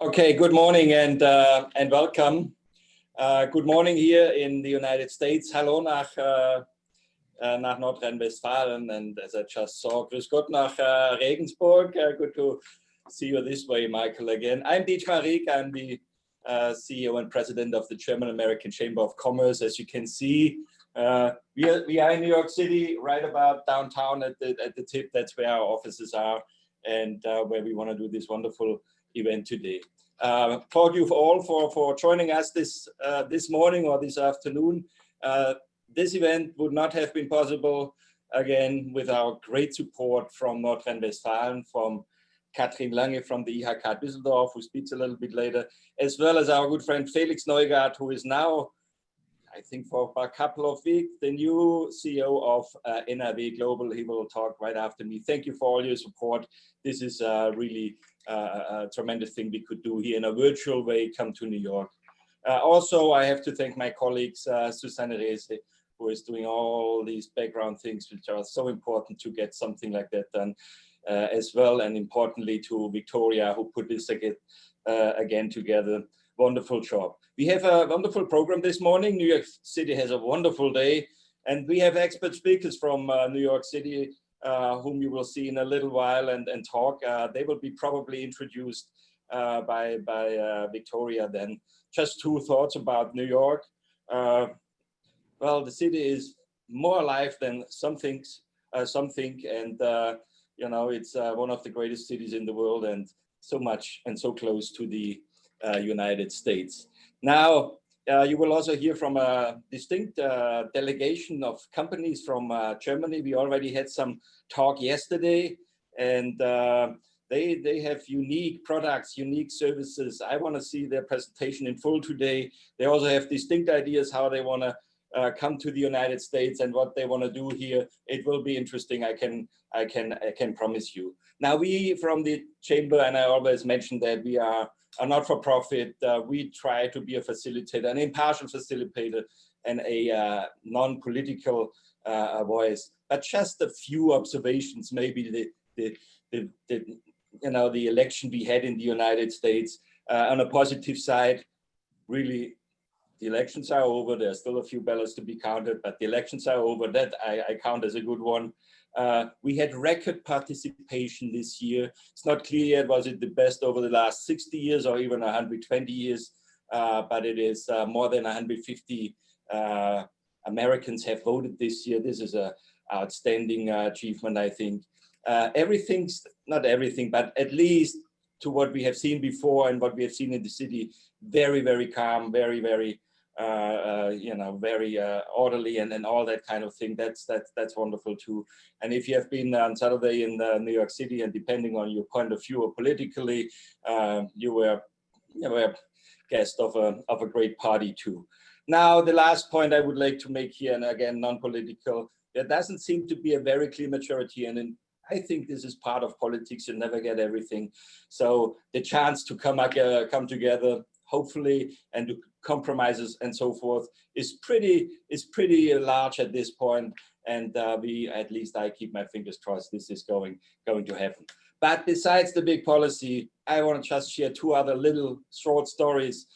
Okay, good morning and welcome. Good morning here in the United States. Hallo nach Nordrhein-Westfalen, and as I just saw, grüß Gott nach Regensburg. Good to see you this way, Michael, again. I'm Dietmar Rieck. I'm the CEO and President of the German-American Chamber of Commerce. As you can see, we are in New York City, right about downtown at the tip. That's where our offices are, and where we want to do this wonderful event today. Thank you all for joining us this morning or this afternoon. This event would not have been possible, again, without great support from Nordrhein-Westfalen, from Katrin Lange from the IHK Düsseldorf, who speaks a little bit later, as well as our good friend Felix Neugaard, who is now, I think for a couple of weeks, the new CEO of NRW Global. He will talk right after me. Thank you for all your support. This is really a tremendous thing we could do here in a virtual way, come to New York. Also, I have to thank my colleagues, Susanne Rehse, who is doing all these background things, which are so important to get something like that done as well. And importantly to Victoria, who put this again together. Wonderful job. We have a wonderful program this morning. New York City has a wonderful day, and we have expert speakers from New York City, whom you will see in a little while and talk. They will be probably introduced by Victoria then. Just two thoughts about New York. Well, the city is more alive than some think, and you know, it's one of the greatest cities in the world, and so much and so close to the United States. Now, you will also hear from a distinct delegation of companies from Germany. We already had some talk yesterday, and they have unique products, unique services. I want to see their presentation in full today. They also have distinct ideas how they want to come to the United States and what they want to do here. It will be interesting. I can promise you. Now, we from the chamber, and I always mention that we are a not-for-profit. We try to be a facilitator, an impartial facilitator, and a non-political voice. But just a few observations. Maybe the election we had in the United States. On a positive side, really, the elections are over. There's still a few ballots to be counted, but the elections are over. That I count as a good one. We had record participation this year. It's not clear yet, was it the best over the last 60 years or even 120 years, but it is more than 150 Americans have voted this year. This is an outstanding achievement, I think. Everything's, not everything, but at least to what we have seen before and what we have seen in the city, very, very calm, very, very very orderly, and all that kind of thing. That's wonderful too. And if you have been on Saturday in New York City, and depending on your point of view or politically, you were guest of a great party too. Now, the last point I would like to make here, and again, non-political, there doesn't seem to be a very clear majority, and I think this is part of politics. You never get everything. So the chance to come together, hopefully, and to compromises and so forth is pretty large at this point. And at least I keep my fingers crossed this is going to happen. But besides the big policy, I want to just share two other little short stories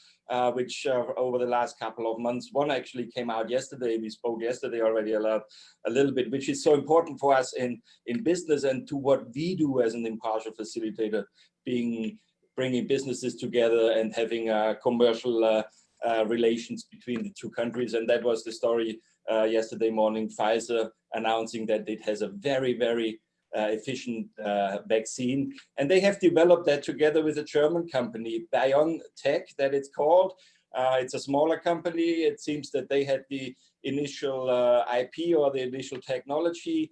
which over the last couple of months. One actually came out yesterday. We spoke yesterday already a little bit, which is so important for us in business and to what we do as an impartial facilitator, bringing businesses together and having commercial relations between the two countries. And that was the story yesterday morning. Pfizer announcing that it has a very, very efficient vaccine, and they have developed that together with a German company, BioNTech, that it's called. It's a smaller company. It seems that they had the initial IP or the initial technology.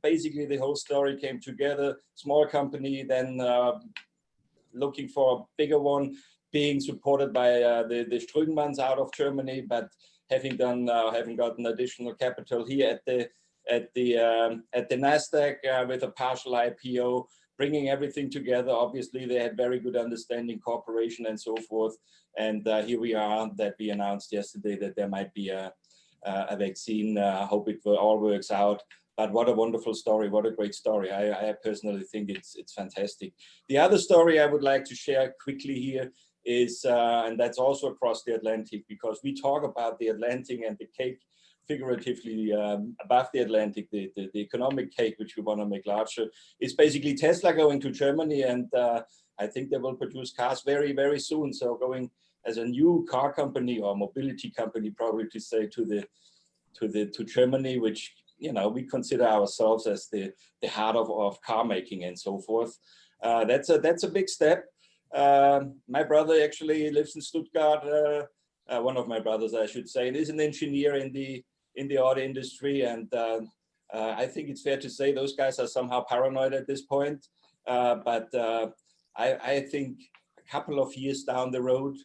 Basically, the whole story came together. Small company, then looking for a bigger one, being supported by the Strömmanns out of Germany, but having gotten additional capital here at the NASDAQ with a partial IPO, bringing everything together. Obviously, they had very good understanding, cooperation, and so forth. And here we are, that we announced yesterday that there might be a vaccine. I hope it all works out. But what a wonderful story! What a great story! I personally think it's fantastic. The other story I would like to share quickly here is, and that's also across the Atlantic, because we talk about the Atlantic and the cake figuratively above the Atlantic, the economic cake which we want to make larger, is basically Tesla going to Germany, and I think they will produce cars very, very soon. So going as a new car company or mobility company, probably to say to Germany, which, you know, we consider ourselves as the heart of car making and so forth. That's a big step. My brother actually lives in Stuttgart. One of my brothers, I should say, and is an engineer in the auto industry. And I think it's fair to say those guys are somehow paranoid at this point. But I think a couple of years down the road,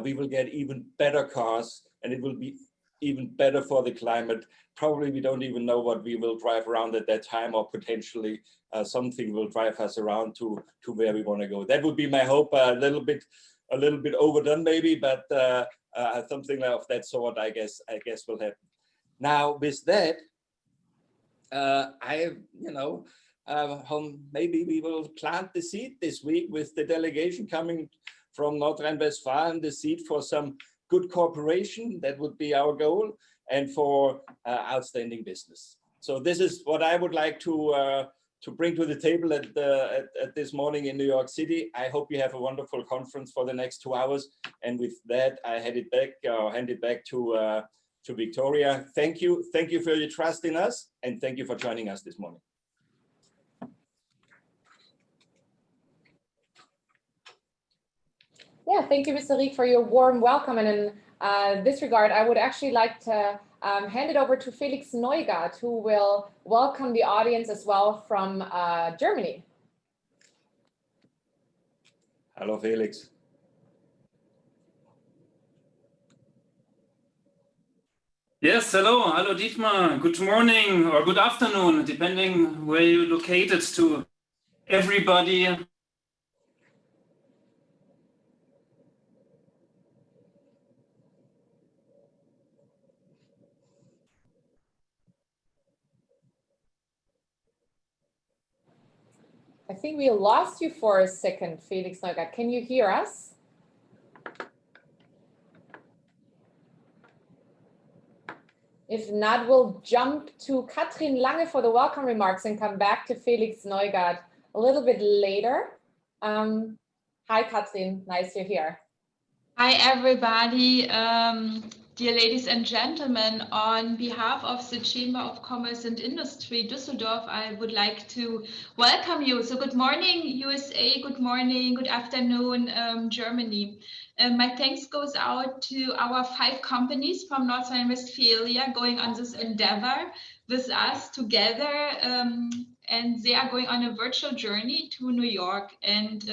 we will get even better cars, and it will be even better for the climate. Probably we don't even know what we will drive around at that time, or potentially something will drive us around to where we want to go. That would be my hope. A little bit overdone maybe, but something of that sort, I guess will happen. Now with that, maybe we will plant the seed this week with the delegation coming from North Rhine-Westphalia, the seed for some good cooperation. That would be our goal, and for outstanding business. So this is what I would like to bring to the table at this morning in New York City. I hope you have a wonderful conference for the next 2 hours. And with that, I hand it back to Victoria. Thank you for your trust in us, and thank you for joining us this morning. Yeah, thank you, Mr. Rieck, for your warm welcome. And in this regard, I would actually like to hand it over to Felix Neugaard, who will welcome the audience as well from Germany. Hello, Felix. Yes, hello Dietmar. Good morning or good afternoon, depending where you're located, to everybody. I think we lost you for a second, Felix Neugaard. Can you hear us? If not, we'll jump to Katrin Lange for the welcome remarks and come back to Felix Neugaard a little bit later. Hi, Katrin, nice you're here. Hi, everybody. Dear ladies and gentlemen, on behalf of the Chamber of Commerce and Industry Düsseldorf, I would like to welcome you. So good morning, USA, good morning, good afternoon, Germany. My thanks goes out to our 5 companies from North Rhine-Westphalia going on this endeavor with us together. And they are going on a virtual journey to New York. And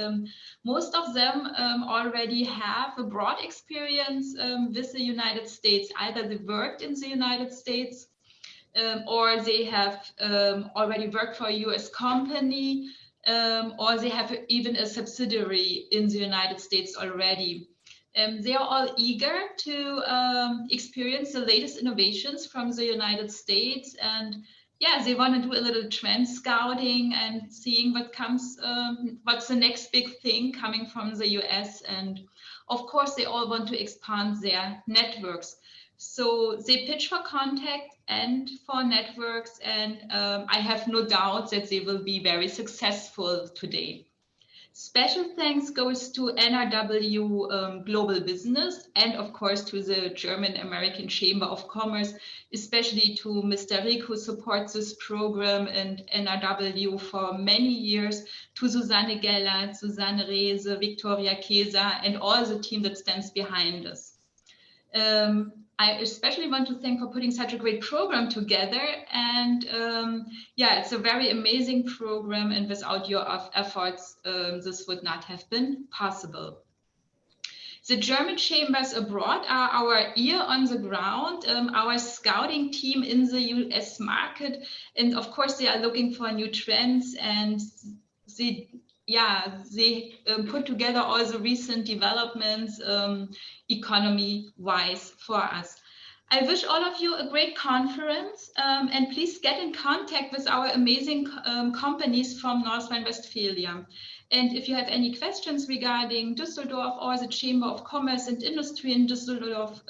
most of them already have a broad experience with the United States. Either they worked in the United States or they have already worked for a US company, or they have even a subsidiary in the United States already. They are all eager to experience the latest innovations from the United States, and yeah, they want to do a little trend scouting and seeing what comes, what's the next big thing coming from the US. And of course, they all want to expand their networks. So they pitch for contact and for networks, and I have no doubt that they will be very successful today. Special thanks goes to NRW Global Business, and of course to the German-American Chamber of Commerce, especially to Mr. Rieck, who supports this program, and NRW for many years, to Susanne Geller, Susanne Reese, Victoria Kesa, and all the team that stands behind us. I especially want to thank for putting such a great program together, and yeah, it's a very amazing program, and without your efforts, this would not have been possible. The German chambers abroad are our ear on the ground, our scouting team in the US market, and of course they are looking for new trends, and they put together all the recent developments economy-wise for us. I wish all of you a great conference, and please get in contact with our amazing companies from North Rhine-Westphalia. And if you have any questions regarding Düsseldorf or the Chamber of Commerce and Industry in Düsseldorf,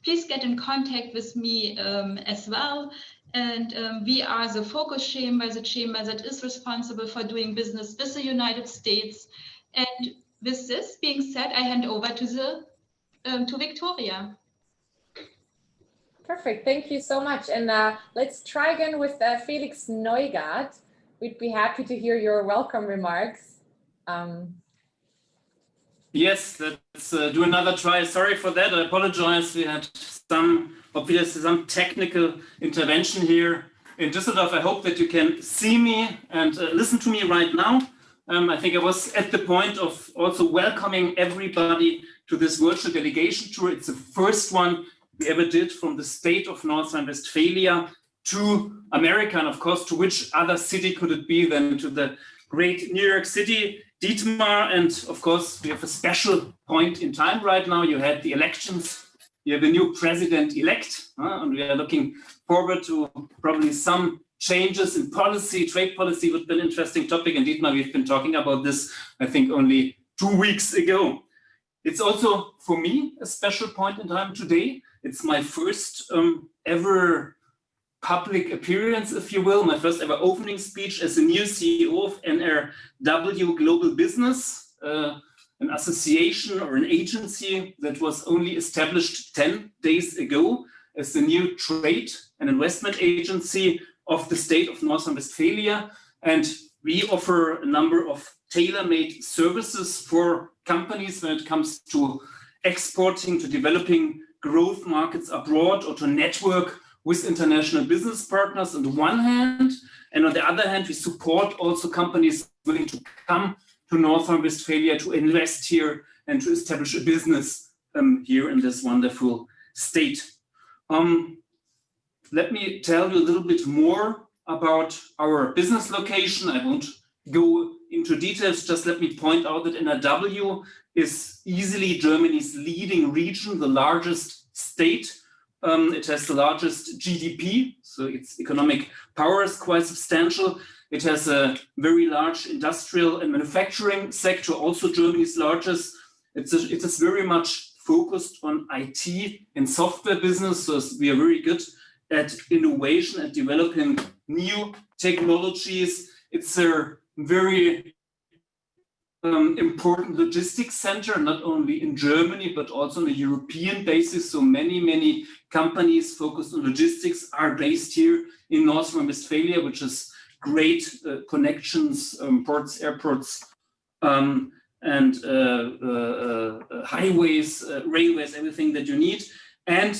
please get in contact with me as well. And we are the focus chamber, the chamber that is responsible for doing business with the United States. And with this being said, I hand over to Victoria. Perfect, thank you so much. And let's try again with Felix Neugart. We'd be happy to hear your welcome remarks. Yes, let's do another try. Sorry for that. I apologize. We had some technical intervention here in Düsseldorf. I hope that you can see me and listen to me right now. I think I was at the point of also welcoming everybody to this virtual delegation tour. It's the first one we ever did from the state of North Rhine-Westphalia to America. And of course, to which other city could it be than to the great New York City, Dietmar. And of course, we have a special point in time right now. You had the elections, you have a new president-elect, and we are looking forward to probably some changes in policy. Trade policy would be an interesting topic. And Dietmar, we've been talking about this, I think, only 2 weeks ago. It's also, for me, a special point in time today. It's my first ever public appearance, if you will, my first ever opening speech as the new CEO of NRW Global Business, an association or an agency that was only established 10 days ago as the new trade and investment agency of the state of North Rhine-Westphalia. And we offer a number of tailor-made services for companies when it comes to exporting, to developing growth markets abroad, or to network with international business partners on the one hand. And on the other hand, we support also companies willing to come to North Rhine-Westphalia to invest here and to establish a business here in this wonderful state. Let me tell you a little bit more about our business location. I won't go into details, just let me point out that NRW is easily Germany's leading region, the largest state. It has the largest GDP, so its economic power is quite substantial. It has a very large industrial and manufacturing sector, also Germany's largest. It is very much focused on IT and software business, so we are very good at innovation and developing new technologies. It's a very important logistics center, not only in Germany, but also on a European basis. So many companies focused on logistics are based here in North Rhine-Westphalia, which is great connections, ports, airports, and highways, railways, everything that you need. And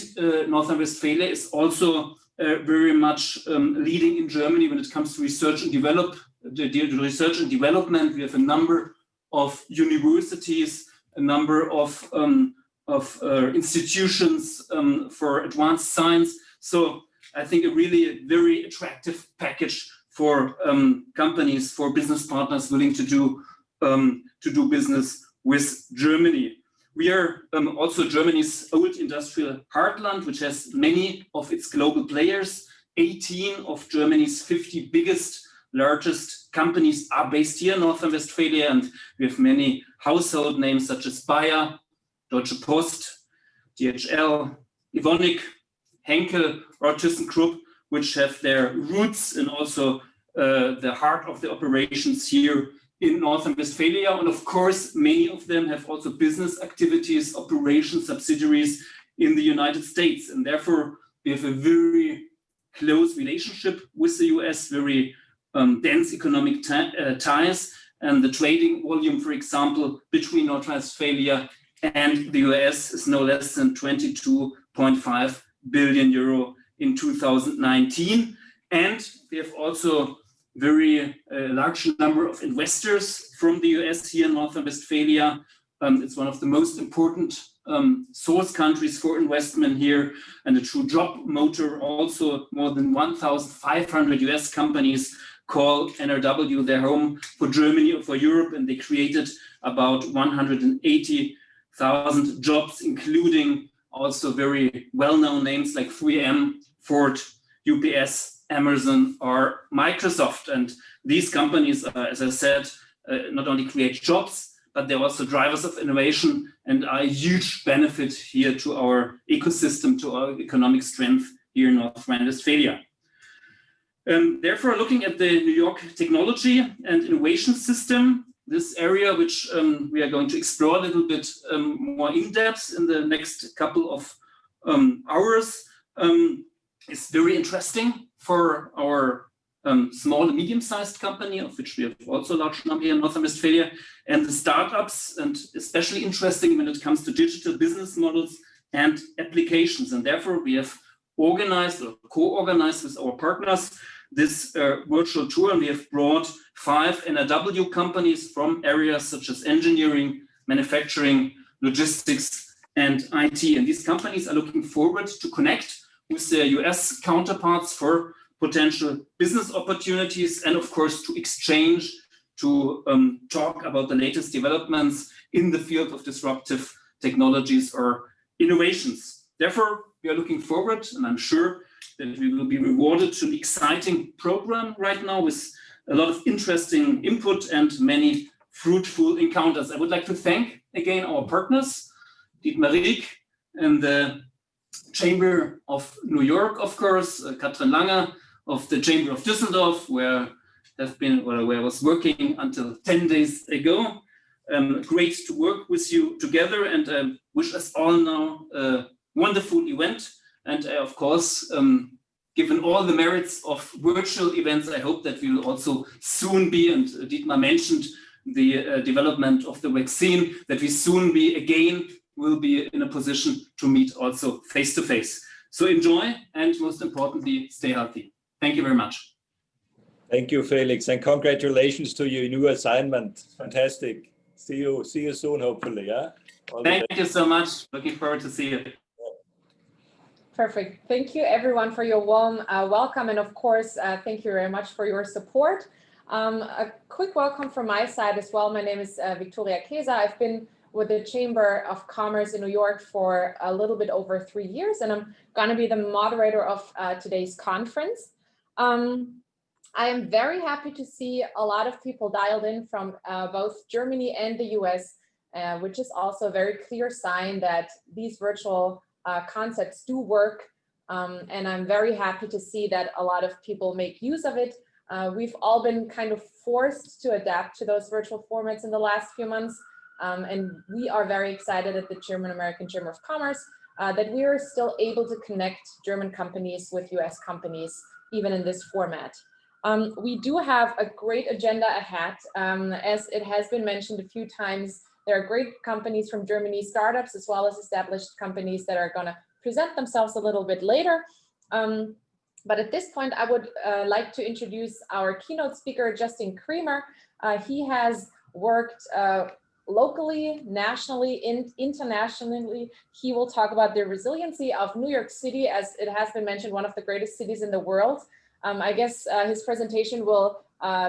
North Rhine-Westphalia is also very much leading in Germany when it comes to research and development. We have a number of universities, a number of institutions for advanced science. So I think a really very attractive package for companies, for business partners willing to do business with Germany. We are also Germany's old industrial heartland, which has many of its global players. 18 of Germany's 50 largest companies are based here in North Rhine-Westphalia, and we have many household names such as Bayer, Deutsche Post, DHL, Evonik, Henkel, or ThyssenKrupp, which have their roots and also the heart of the operations here in North Rhine-Westphalia. And of course, many of them have also business activities, operations, subsidiaries in the United States. And therefore, we have a very close relationship with the US, very dense economic ties. And the trading volume, for example, between North Rhine-Westphalia and the US is no less than 22.5 billion euro in 2019. And we have also very large number of investors from the US here in North Rhine-Westphalia. It's one of the most important source countries for investment here, and a true job motor. Also, more than 1,500 US companies call NRW their home for Germany or for Europe, and they created about 180,000 jobs, including also very well-known names like 3M, Ford, UPS, Amazon, or Microsoft. And these companies, as I said, not only create jobs, but they're also drivers of innovation and are a huge benefit here to our ecosystem, to our economic strength here in North Rhine-Westphalia. Therefore, looking at the New York technology and innovation system, this area which we are going to explore a little bit more in depth in the next couple of hours, is very interesting for our small and medium-sized company, of which we have also a large number here in North Rhine-Westphalia, and the startups, and especially interesting when it comes to digital business models and applications. And therefore, we have organized or co-organized with our partners this virtual tour, and we have brought 5 NRW companies from areas such as engineering, manufacturing, logistics, and IT. And these companies are looking forward to connect with their US counterparts for potential business opportunities, and of course to exchange, to talk about the latest developments in the field of disruptive technologies or innovations. Therefore, we are looking forward, and I'm sure that we will be rewarded to an exciting program right now with a lot of interesting input and many fruitful encounters. I would like to thank again our partners, Dietmar Rieck and the Chamber of New York, of course, Katrin Lange of the Chamber of Düsseldorf, where I was working until 10 days ago. Great to work with you together, and wish us all now a wonderful event. And of course, given all the merits of virtual events, I hope that we will also soon be, and Dietmar mentioned the development of the vaccine, that we soon will be in a position to meet also face to face. So enjoy, and most importantly, stay healthy. Thank you very much. Thank you, Felix, and congratulations to your new assignment. Fantastic. See you soon, hopefully. Yeah. Thank you so much. Looking forward to see you. Perfect. Thank you everyone for your warm welcome. And of course, thank you very much for your support. A quick welcome from my side as well. My name is Victoria Kesa. I've been with the Chamber of Commerce in New York for a little bit over 3 years, and I'm going to be the moderator of today's conference. I am very happy to see a lot of people dialed in from both Germany and the US, which is also a very clear sign that these virtual concepts do work, and I'm very happy to see that a lot of people make use of it. We've all been kind of forced to adapt to those virtual formats in the last few months, and we are very excited at the German-American Chamber of Commerce that we are still able to connect German companies with US companies, even in this format. We do have a great agenda ahead. As it has been mentioned a few times, there are great companies from Germany, startups, as well as established companies that are going to present themselves a little bit later. But at this point, I would like to introduce our keynote speaker, Justin Creamer. He has worked locally, nationally, internationally. He will talk about the resiliency of New York City, as it has been mentioned, one of the greatest cities in the world. I guess his presentation will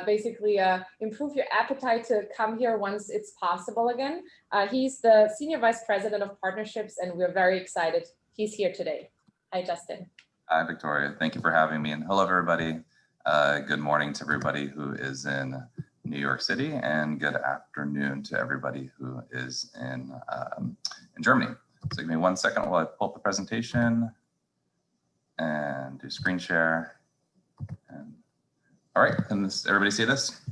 basically improve your appetite to come here once it's possible again. He's the Senior Vice President of Partnerships, and we're very excited he's here today. Hi, Justin. Hi, Victoria. Thank you for having me. And hello, everybody. Good morning to everybody who is in New York City, and good afternoon to everybody who is in Germany. So give me 1 second while I pull up the presentation and do screen share. And, all right, can everybody see this?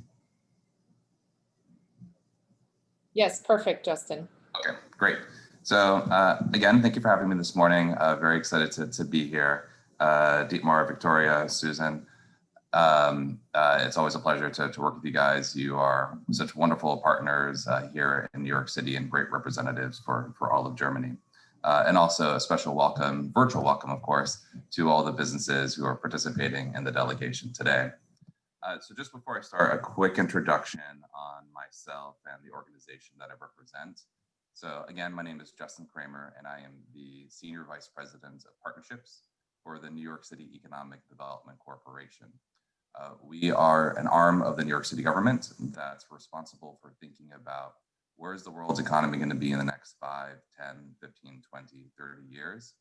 Yes, perfect, Justin. Okay, great. So again, thank you for having me this morning. Very excited to be here. Dietmar, Victoria, Susan. It's always a pleasure to work with you guys. You are such wonderful partners here in New York City, and great representatives for all of Germany. And also a special welcome, virtual welcome, of course, to all the businesses who are participating in the delegation today. So just before I start, a quick introduction on myself and the organization that I represent. So again, my name is Justin Creamer, and I am the Senior Vice President of Partnerships for the New York City Economic Development Corporation. We are an arm of the New York City government that's responsible for thinking about where's the world's economy going to be in the next 5, 10, 15, 20, 30 years?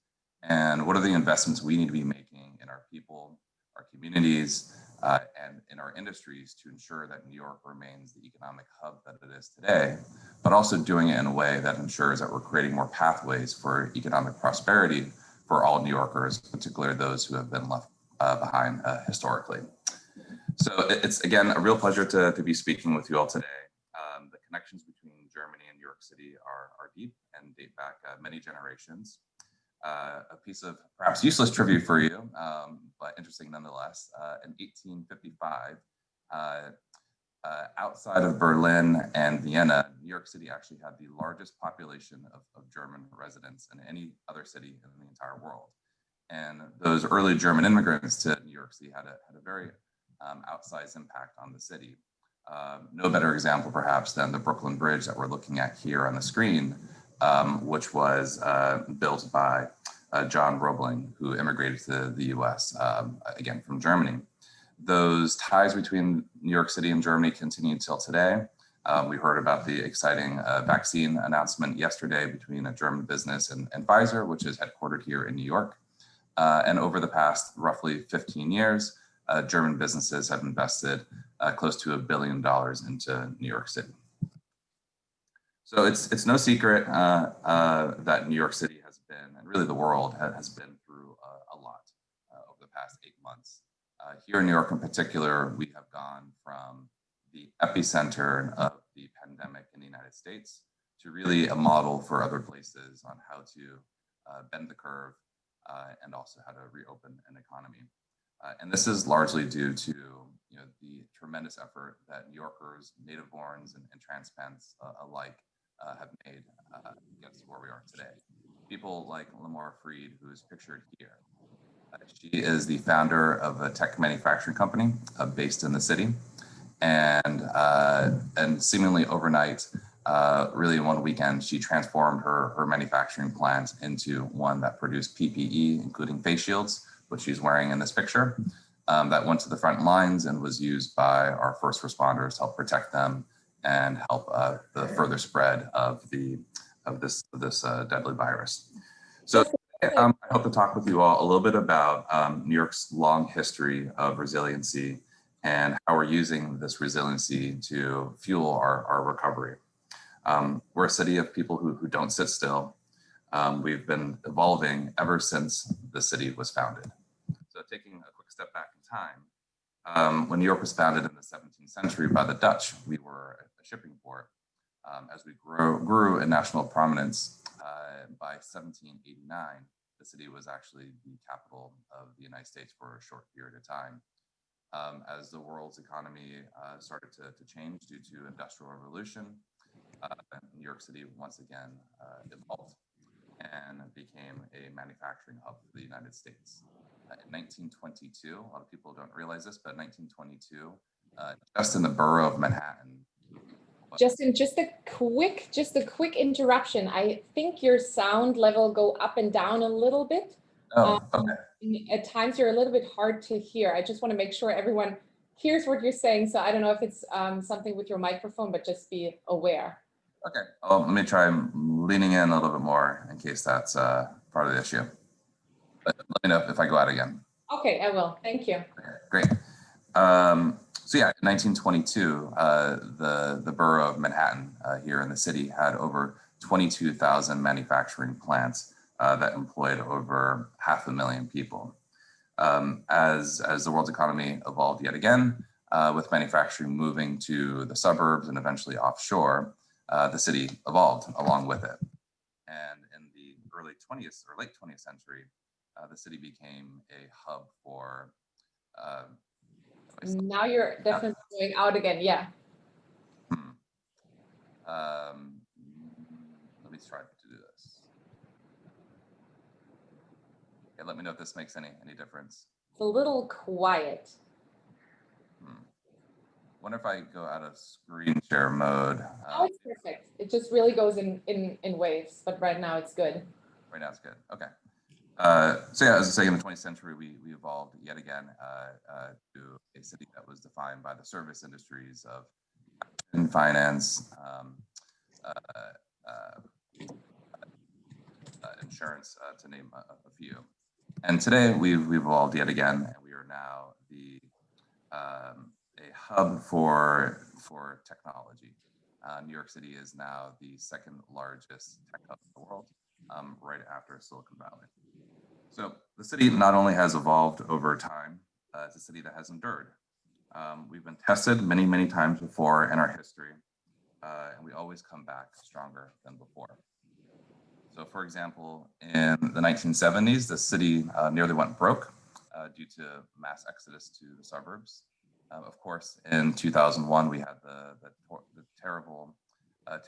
And what are the investments we need to be making in our people, our communities, and in our industries to ensure that New York remains the economic hub that it is today, but also doing it in a way that ensures that we're creating more pathways for economic prosperity for all New Yorkers, particularly those who have been left behind historically. So it's, again, a real pleasure to be speaking with you all today. The connections between Germany and New York City are deep and date back many generations. A piece of perhaps useless trivia for you, but interesting nonetheless. In 1855, outside of Berlin and Vienna, New York City actually had the largest population of German residents in any other city in the entire world. And those early German immigrants to New York City had a very outsized impact on the city. No better example, perhaps, than the Brooklyn Bridge that we're looking at here on the screen, which was built by John Roebling, who immigrated to the US, again, from Germany. Those ties between New York City and Germany continue till today. We heard about the exciting vaccine announcement yesterday between a German business and Pfizer, which is headquartered here in New York. And over the past roughly 15 years, German businesses have invested close to $1 billion into New York City. So it's no secret that New York City has been, and really the world has been through a lot over the past 8 months. Here in New York in particular, we have gone from the epicenter of the pandemic in the United States to really a model for other places on how to bend the curve and also how to reopen an economy. And this is largely due to the tremendous effort that New Yorkers, native-borns, and transplants alike have made against where we are today. People like Lamar Freed, who is pictured here. She is the founder of a tech manufacturing company based in the city, and seemingly overnight, really in one weekend, she transformed her manufacturing plant into one that produced PPE, including face shields, which she's wearing in this picture, that went to the front lines and was used by our first responders to help protect them and help the further spread of this deadly virus. So I hope to talk with you all a little bit about New York's long history of resiliency and how we're using this resiliency to fuel our recovery. We're a city of people who don't sit still. We've been evolving ever since the city was founded. So taking a quick step back in time, when New York was founded in the 17th century by the Dutch, we were a shipping port. As we grew in national prominence, by 1789, the city was actually the capital of the United States for a short period of time. As the world's economy started to change due to Industrial Revolution, New York City once again evolved and became a manufacturing hub for the United States. In 1922, a lot of people don't realize this, but in 1922, just in the borough of Manhattan. Justin, just a quick interruption. I think your sound level go up and down a little bit. Oh, okay. At times you're a little bit hard to hear. I just want to make sure everyone hears what you're saying. So I don't know if it's something with your microphone, but just be aware. Okay, let me try leaning in a little bit more in case that's part of the issue. But let me know if I go out again. Okay, I will. Thank you. Okay, great. So yeah, in 1922, the borough of Manhattan here in the city had over 22,000 manufacturing plants that employed over 500,000 people. As the world's economy evolved yet again, with manufacturing moving to the suburbs and eventually offshore, the city evolved along with it. And in the early 20th or late 20th century, the city became a hub for now you're definitely going out again. Yeah. Let me try to do this. Okay, let me know if this makes any difference. It's a little quiet. Wonder if I go out of screen share mode. Oh, it's perfect. It just really goes in waves, but right now it's good. Right now it's good. Okay. So yeah, as I say, in the 20th century, we evolved yet again to a city that was defined by the service industries of finance, insurance, to name a few. And today we've evolved yet again, and we are now a hub for technology. New York City is now the second largest tech hub in the world, right after Silicon Valley. So the city not only has evolved over time, it's a city that has endured. We've been tested many, many times before in our history, and we always come back stronger than before. So for example, in the 1970s, the city nearly went broke due to mass exodus to the suburbs. Of course, in 2001, we had the terrible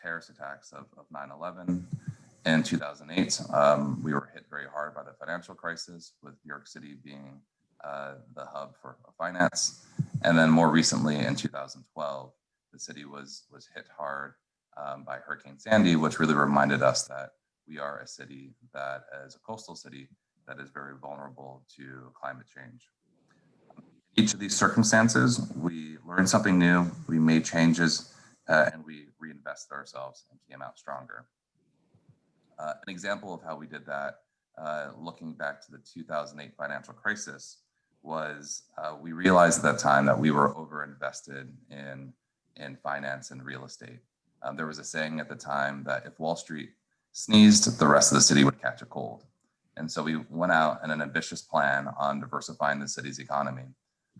terrorist attacks of 9/11. In 2008, we were hit very hard by the financial crisis, with New York City being the hub for finance. And then more recently, in 2012, the city was hit hard by Hurricane Sandy, which really reminded us that we are a city that is a coastal city that is very vulnerable to climate change. In each of these circumstances, we learned something new, we made changes, and we reinvested ourselves and came out stronger. An example of how we did that, looking back to the 2008 financial crisis, was we realized at that time that we were overinvested in finance and real estate. There was a saying at the time that if Wall Street sneezed, the rest of the city would catch a cold. And so we went out in an ambitious plan on diversifying the city's economy.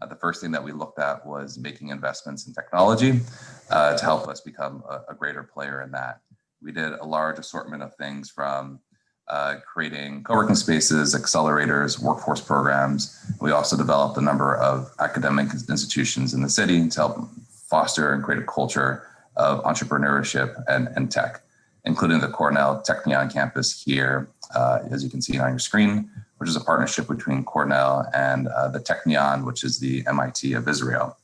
The first thing that we looked at was making investments in technology to help us become a greater player in that. We did a large assortment of things, from creating co-working spaces, accelerators, workforce programs. We also developed a number of academic institutions in the city to help foster and create a culture of entrepreneurship and tech, including the Cornell Technion campus here, as you can see on your screen, which is a partnership between Cornell and the Technion, which is the MIT of Israel.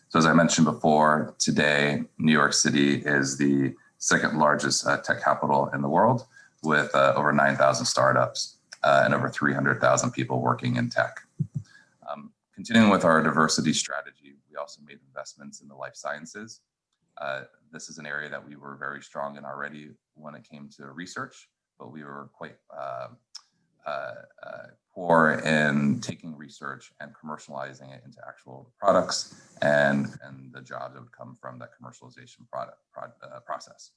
So as I mentioned before, today, New York City is the second largest tech capital in the world, with over 9,000 startups and over 300,000 people working in tech. Continuing with our diversity strategy, we also made investments in the life sciences. This is an area that we were very strong in already when it came to research, but we were quite poor in taking research and commercializing it into actual products and the jobs that would come from that commercialization process.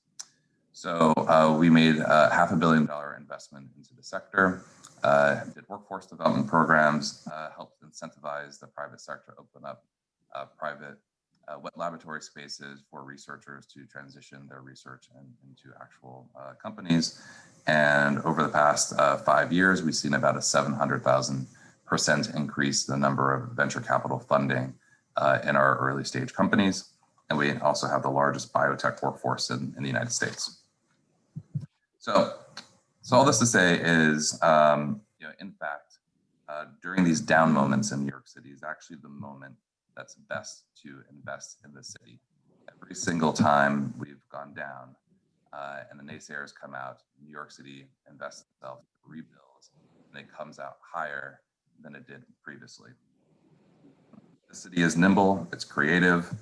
So we made a $500 million investment into the sector, did workforce development programs, helped incentivize the private sector to open up private wet laboratory spaces for researchers to transition their research into actual companies. And over the past 5 years, we've seen about a 700,000% increase in the number of venture capital funding in our early stage companies. And we also have the largest biotech workforce in the United States. So all this to say is, in fact, during these down moments in New York City is actually the moment that's best to invest in the city. Every single time we've gone down and the naysayers come out, New York City invests itself to rebuild, and it comes out higher than it did previously. The city is nimble, it's creative,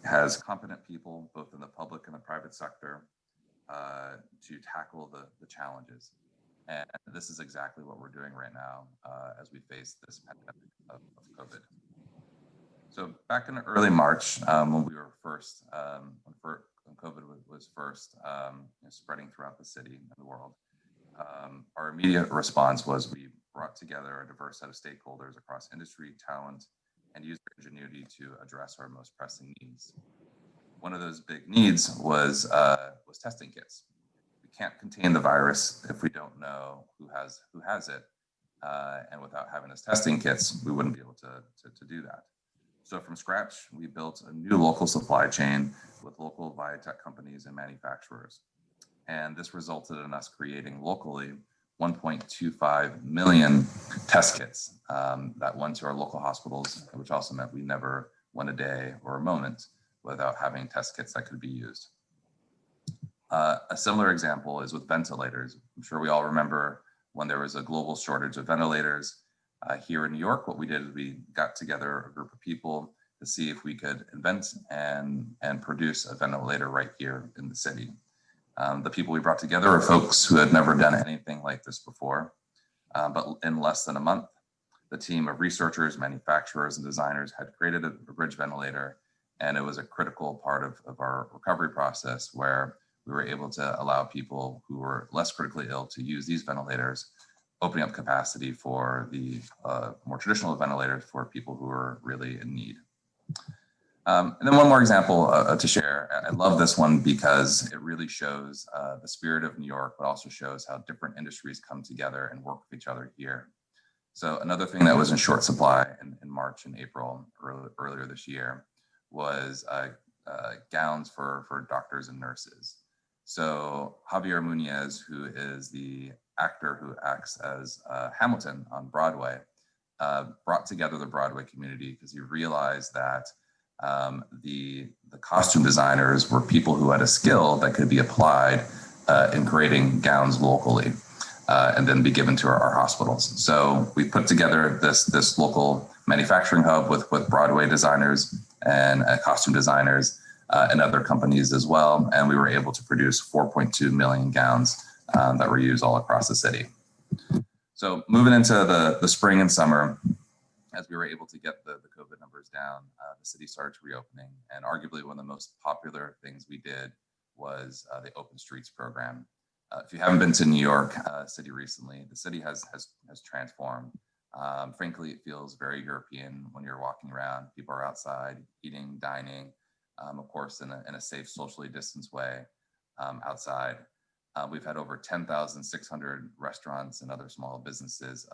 it has competent people, both in the public and the private sector, to tackle the challenges. And this is exactly what we're doing right now as we face this pandemic of COVID. So back in early March, when we were first, when COVID was first spreading throughout the city and the world, our immediate response was we brought together a diverse set of stakeholders across industry, talent, and user ingenuity to address our most pressing needs. One of those big needs was testing kits. We can't contain the virus if we don't know who has it, and without having those testing kits, we wouldn't be able to do that. So from scratch, we built a new local supply chain with local biotech companies and manufacturers. And this resulted in us creating locally 1.25 million test kits that went to our local hospitals, which also meant we never went a day or a moment without having test kits that could be used. A similar example is with ventilators. I'm sure we all remember when there was a global shortage of ventilators. Here in New York, what we did is we got together a group of people to see if we could invent and produce a ventilator right here in the city. The people we brought together are folks who had never done anything like this before, but in less than a month, the team of researchers, manufacturers, and designers had created a bridge ventilator, and it was a critical part of our recovery process where we were able to allow people who were less critically ill to use these ventilators, opening up capacity for the more traditional ventilators for people who are really in need. And then one more example to share. I love this one because it really shows the spirit of New York, but also shows how different industries come together and work with each other here. So another thing that was in short supply in March and April earlier this year was gowns for doctors and nurses. So Javier Muñez, who is the actor who acts as Hamilton on Broadway, brought together the Broadway community because he realized that the costume designers were people who had a skill that could be applied in creating gowns locally and then be given to our hospitals. So we put together this local manufacturing hub with Broadway designers and costume designers and other companies as well. And we were able to produce 4.2 million gowns that were used all across the city. So moving into the spring and summer, as we were able to get the COVID numbers down, the city started reopening. And arguably one of the most popular things we did was the Open Streets program. If you haven't been to New York City recently, the city has transformed. Frankly, it feels very European when you're walking around. People are outside eating, dining, of course, in a safe, socially distanced way outside. We've had over 10,600 restaurants and other small businesses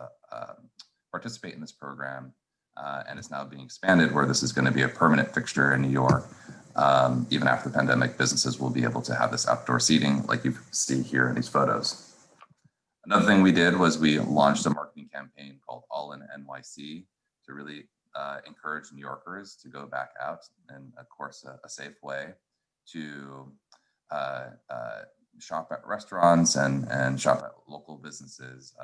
participate in this program, and it's now being expanded where this is going to be a permanent fixture in New York. Even after the pandemic, businesses will be able to have this outdoor seating like you see here in these photos. Another thing we did was we launched a marketing campaign called All In NYC to really encourage New Yorkers to go back out and, of course, a safe way to shop at restaurants and shop at local businesses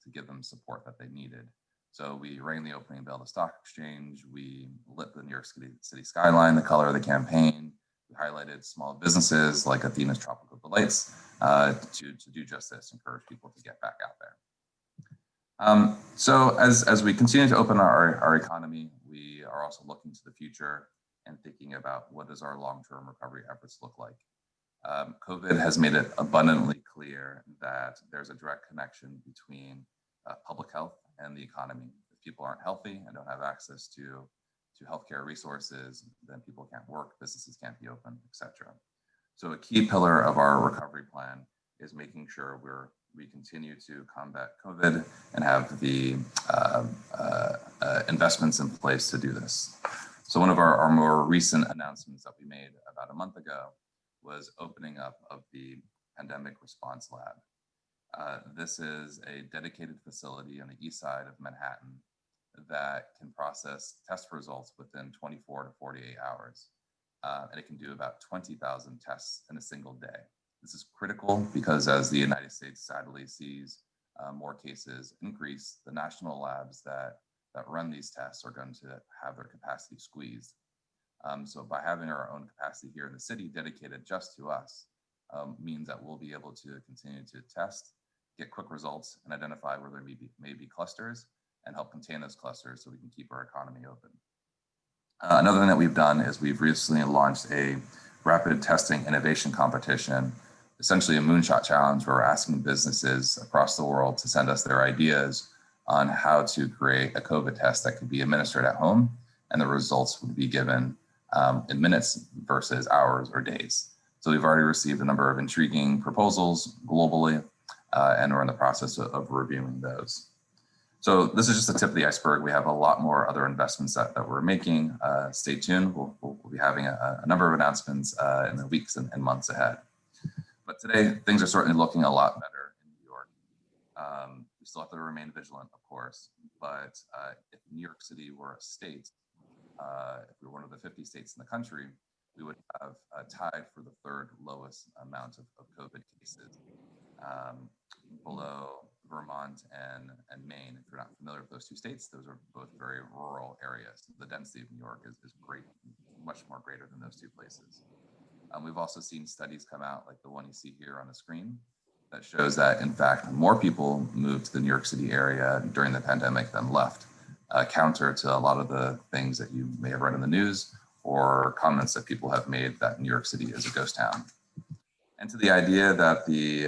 to give them support that they needed. So we rang the opening bell of the stock exchange. We lit the New York City skyline, the color of the campaign. We highlighted small businesses like Athena's Tropical Delights to do just this, encourage people to get back out there. So as we continue to open our economy, we are also looking to the future and thinking about what does our long-term recovery efforts look like. COVID has made it abundantly clear that there's a direct connection between public health and the economy. If people aren't healthy and don't have access to healthcare resources, then people can't work, businesses can't be open, etc. So a key pillar of our recovery plan is making sure we continue to combat COVID and have the investments in place to do this. So one of our more recent announcements that we made about a month ago was opening up of the Pandemic Response Lab. This is a dedicated facility on the east side of Manhattan that can process test results within 24 to 48 hours. And it can do about 20,000 tests in a single day. This is critical because as the United States sadly sees more cases increase, the national labs that run these tests are going to have their capacity squeezed. So by having our own capacity here in the city dedicated just to us means that we'll be able to continue to test, get quick results, and identify where there may be clusters and help contain those clusters so we can keep our economy open. Another thing that we've done is we've recently launched a rapid testing innovation competition, essentially a moonshot challenge where we're asking businesses across the world to send us their ideas on how to create a COVID test that could be administered at home, and the results would be given in minutes versus hours or days. So we've already received a number of intriguing proposals globally, and we're in the process of reviewing those. So this is just the tip of the iceberg. We have a lot more other investments that we're making. Stay tuned. We'll be having a number of announcements in the weeks and months ahead. But today, things are certainly looking a lot better in New York. We still have to remain vigilant, of course, but if New York City were a state, if we were one of the 50 states in the country, we would have tied for the third lowest amount of COVID cases, below Vermont and Maine. If you're not familiar with those two states, those are both very rural areas. The density of New York is great, much more greater than those two places. We've also seen studies come out like the one you see here on the screen that shows that, in fact, more people moved to the New York City area during the pandemic than left, counter to a lot of the things that you may have read in the news or comments that people have made that New York City is a ghost town. And to the idea that the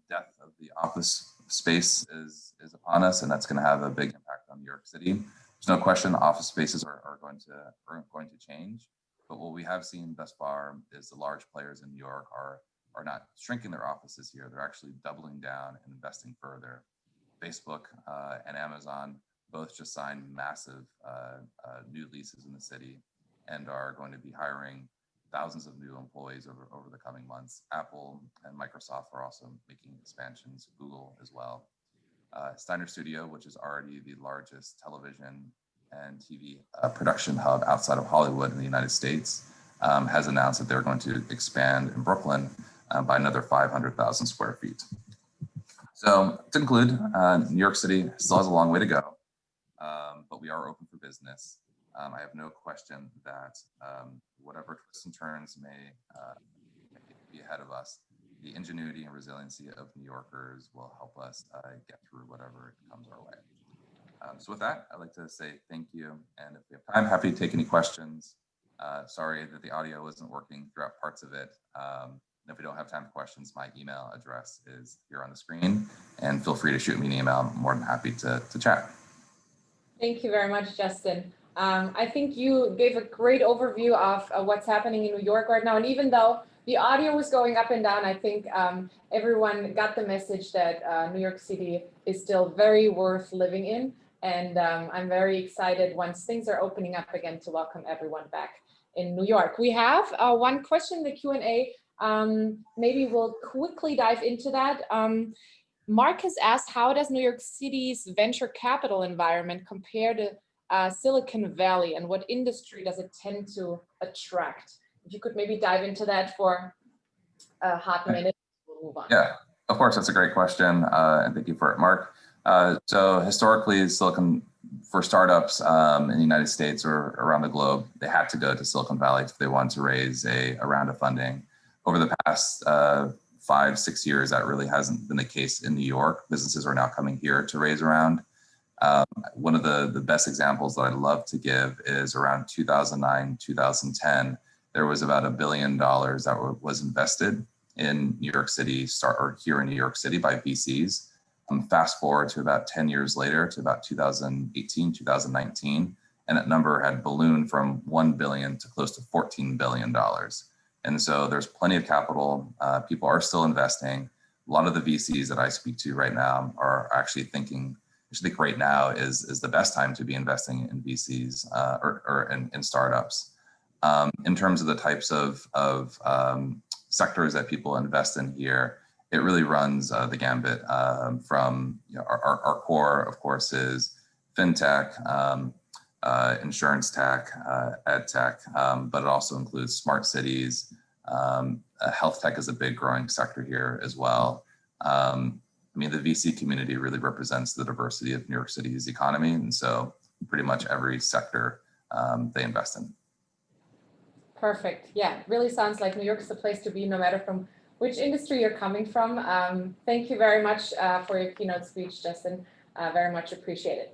death of the office space is upon us, and that's going to have a big impact on New York City. There's no question office spaces are going to change. But what we have seen thus far is the large players in New York are not shrinking their offices here. They're actually doubling down and investing further. Facebook and Amazon both just signed massive new leases in the city and are going to be hiring thousands of new employees over the coming months. Apple and Microsoft are also making expansions, Google as well. Steiner Studio, which is already the largest television and TV production hub outside of Hollywood in the United States, has announced that they're going to expand in Brooklyn by another 500,000 square feet. So to conclude, New York City still has a long way to go, but we are open for business. I have no question that whatever twists and turns may be ahead of us, the ingenuity and resiliency of New Yorkers will help us get through whatever comes our way. So with that, I'd like to say thank you. And if we have time, happy to take any questions. Sorry that the audio wasn't working throughout parts of it. And if we don't have time for questions, my email address is here on the screen. And feel free to shoot me an email. I'm more than happy to chat. Thank you very much, Justin. I think you gave a great overview of what's happening in New York right now. And even though the audio was going up and down, I think everyone got the message that New York City is still very worth living in. And I'm very excited once things are opening up again to welcome everyone back in New York. We have one question in the Q&A. Maybe we'll quickly dive into that. Mark has asked, how does New York City's venture capital environment compare to Silicon Valley, and what industry does it tend to attract? If you could maybe dive into that for a hot minute, we'll move on. Yeah, of course, that's a great question, and thank you for it, Mark. So historically, for startups in the United States or around the globe, they had to go to Silicon Valley if they wanted to raise a round of funding. Over the past 5-6 years, that really hasn't been the case in New York. Businesses are now coming here to raise a round. One of the best examples that I'd love to give is around 2009, 2010, there was about $1 billion that was invested in New York City, here in New York City by VCs. Fast forward to about 10 years later, to about 2018, 2019, and that number had ballooned from $1 billion to close to $14 billion. And so there's plenty of capital. People are still investing. A lot of the VCs that I speak to right now are actually thinking, I think right now is the best time to be investing in VCs or in startups. In terms of the types of sectors that people invest in here, it really runs the gambit from, our core, of course, is fintech, insurance tech, ed tech, but it also includes smart cities. Health tech is a big growing sector here as well. I mean, the VC community really represents the diversity of New York City's economy. And so pretty much every sector they invest in. Perfect. Yeah, really sounds like New York is the place to be, no matter from which industry you're coming from. Thank you very much for your keynote speech, Justin. Very much appreciated.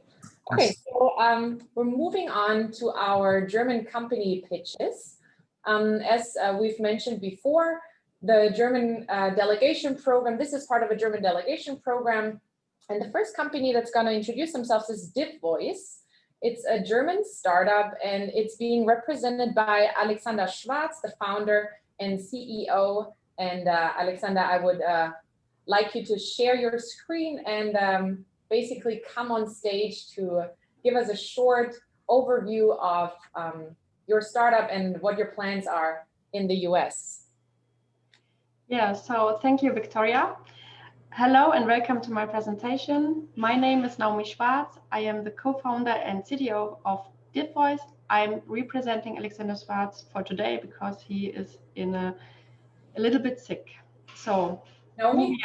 Okay, so we're moving on to our German company pitches. As we've mentioned before, the German delegation program, this is part of a German delegation program. And the first company that's going to introduce themselves is DipVoice. It's a German startup, and it's being represented by Alexander Schwarz, the founder and CEO. And Alexander, I would like you to share your screen and basically come on stage to give us a short overview of your startup and what your plans are in the US. Yeah, so thank you, Victoria. Hello and welcome to my presentation. My name is Naomi Schwarz. I am the co-founder and CTO of DipVoice. I'm representing Alexander Schwarz for today because he is a little bit sick. So Naomi,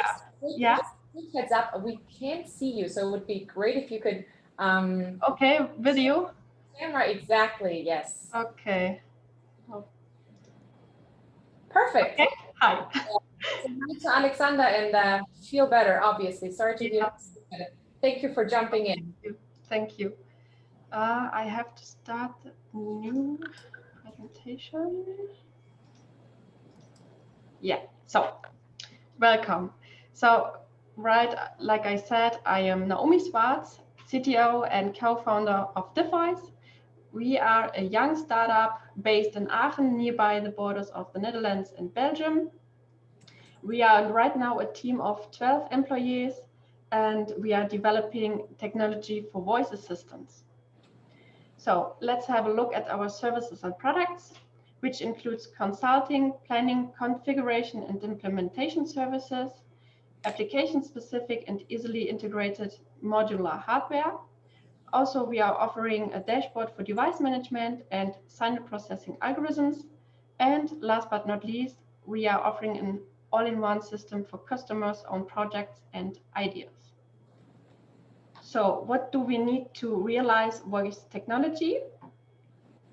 yeah. Just heads up, we can't see you, so it would be great if you could. Okay, video. Camera, exactly, yes. Okay. Perfect. Okay. Hi. So hi to Alexander, and feel better, obviously. Sorry to hear. Thank you for jumping in. Thank you. I have to start a new presentation. Yeah, so welcome. So, right, like I said, I am Naomi Schwarz, CTO and co-founder of Devoice. We are a young startup based in Aachen, nearby the borders of the Netherlands and Belgium. We are right now a team of 12 employees, and we are developing technology for voice assistants. So let's have a look at our services and products, which includes consulting, planning, configuration, and implementation services, application-specific and easily integrated modular hardware. Also, we are offering a dashboard for device management and signal processing algorithms. And last but not least, we are offering an all-in-one system for customers' own projects and ideas. So what do we need to realize voice technology?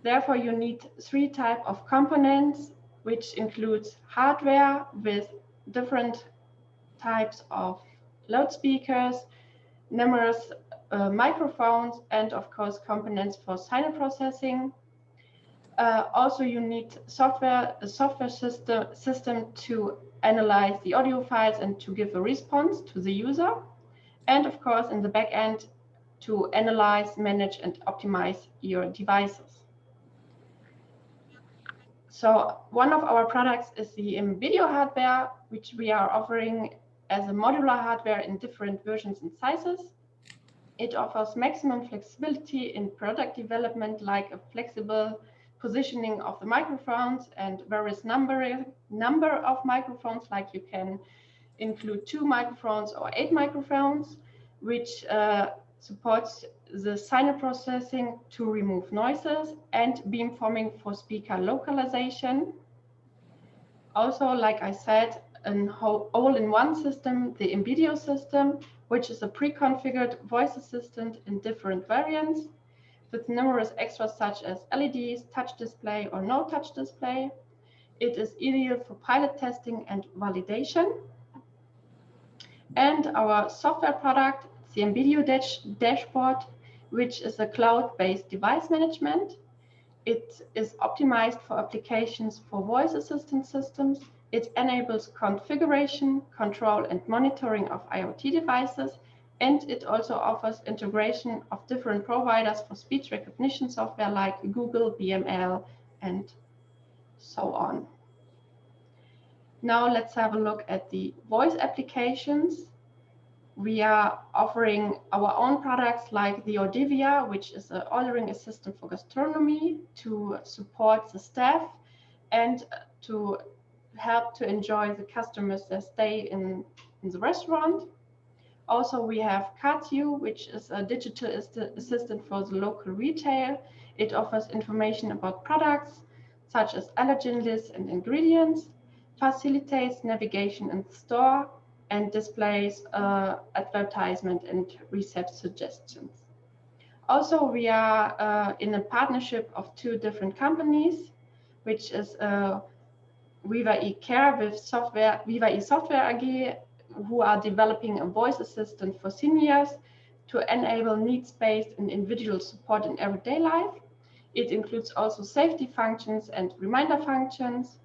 Therefore, you need 3 types of components, which includes hardware with different types of loudspeakers, numerous microphones, and of course components for signal processing. Also, you need a software system to analyze the audio files and to give a response to the user. And of course, in the back end, to analyze, manage, and optimize your devices. So one of our products is the video hardware, which we are offering as a modular hardware in different versions and sizes. It offers maximum flexibility in product development, like a flexible positioning of the microphones and various number of microphones, like you can include 2 microphones or 8 microphones, which supports the signal processing to remove noises and beamforming for speaker localization. Also, like I said, an all-in-one system, the video system, which is a pre-configured voice assistant in different variants with numerous extras such as LEDs, touch display or no touch display. It is ideal for pilot testing and validation. And our software product, the video dashboard, which is a cloud-based device management. It is optimized for applications for voice assistant systems. It enables configuration, control, and monitoring of IoT devices. And it also offers integration of different providers for speech recognition software like Google, BML, and so on. Now let's have a look at the voice applications. We are offering our own products like the Ordivia, which is an ordering assistant for gastronomy to support the staff and to help to enjoy the customers that stay in the restaurant. Also, we have Katsu, which is a digital assistant for the local retail. It offers information about products such as allergen lists and ingredients, facilitates navigation in the store, and displays advertisement and recept suggestions. Also, we are in a partnership of 2 different companies, which is Viva eCare with Viva eSoftware AG, who are developing a voice assistant for seniors to enable needs-based and individual support in everyday life. It includes also safety functions and reminder functions.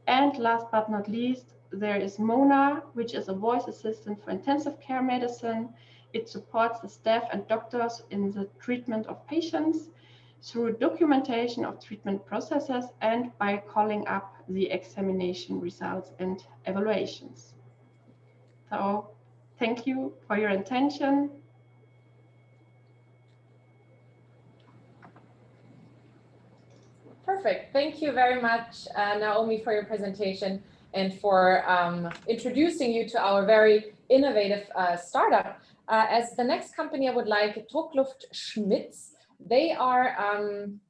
And last but not least, there is Mona, which is a voice assistant for intensive care medicine. It supports the staff and doctors in the treatment of patients through documentation of treatment processes and by calling up the examination results and evaluations. So thank you for your attention. Perfect. Thank you very much, Naomi, for your presentation and for introducing you to our very innovative startup. As the next company, I would like Druckluft Schmitz. They are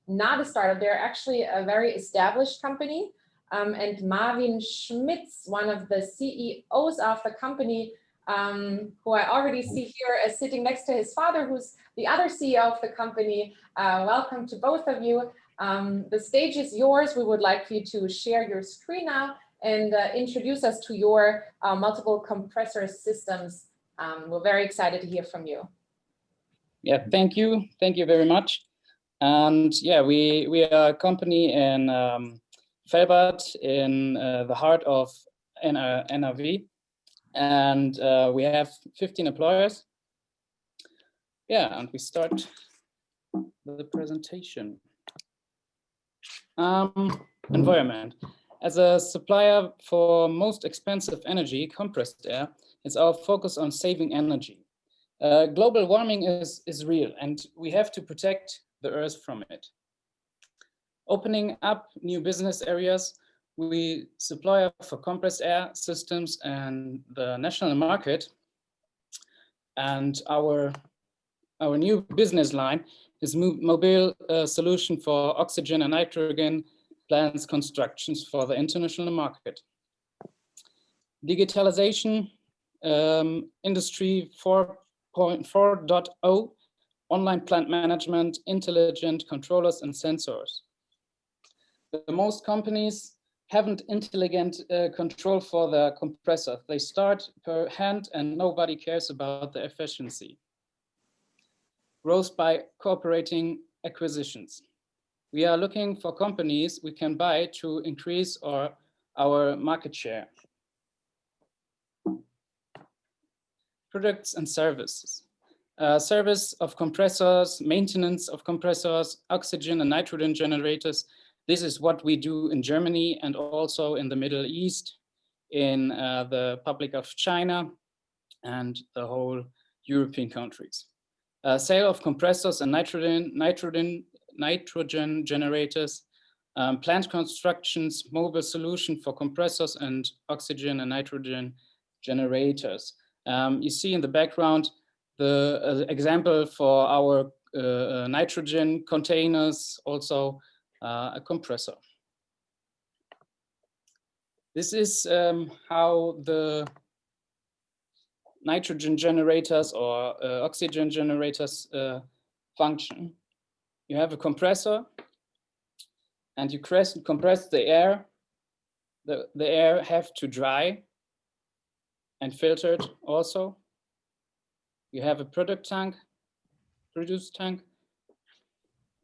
not a startup. They're actually a very established company. And Marvin Schmitz, one of the CEOs of the company, who I already see here as sitting next to his father, who's the other CEO of the company. Welcome to both of you. The stage is yours. We would like you to share your screen now and introduce us to your multiple compressor systems. We're very excited to hear from you. Yeah, thank you. Thank you very much. And yeah, we are a company in Felbert in the heart of NRW. And we have 15 employers. Yeah, and we start the presentation. Environment. As a supplier for most expensive energy, compressed air, it's our focus on saving energy. Global warming is real, and we have to protect the Earth from it. Opening up new business areas, we supply for compressed air systems and the national market. And our new business line is mobile solution for oxygen and nitrogen plants constructions for the international market. Digitalization, industry 4.0, online plant management, intelligent controllers and sensors. The most companies haven't intelligent control for the compressor. They start per hand and nobody cares about the efficiency. Growth by cooperating acquisitions. We are looking for companies we can buy to increase our market share. Products and services. Service of compressors, maintenance of compressors, oxygen and nitrogen generators. This is what we do in Germany and also in the Middle East, in the Republic of China and the whole European countries. Sale of compressors and nitrogen generators, plant constructions, mobile solution for compressors and oxygen and nitrogen generators. You see in the background the example for our nitrogen containers, also a compressor. This is how the nitrogen generators or oxygen generators function. You have a compressor and you compress the air. The air have to dry and filtered also. You have a produce tank,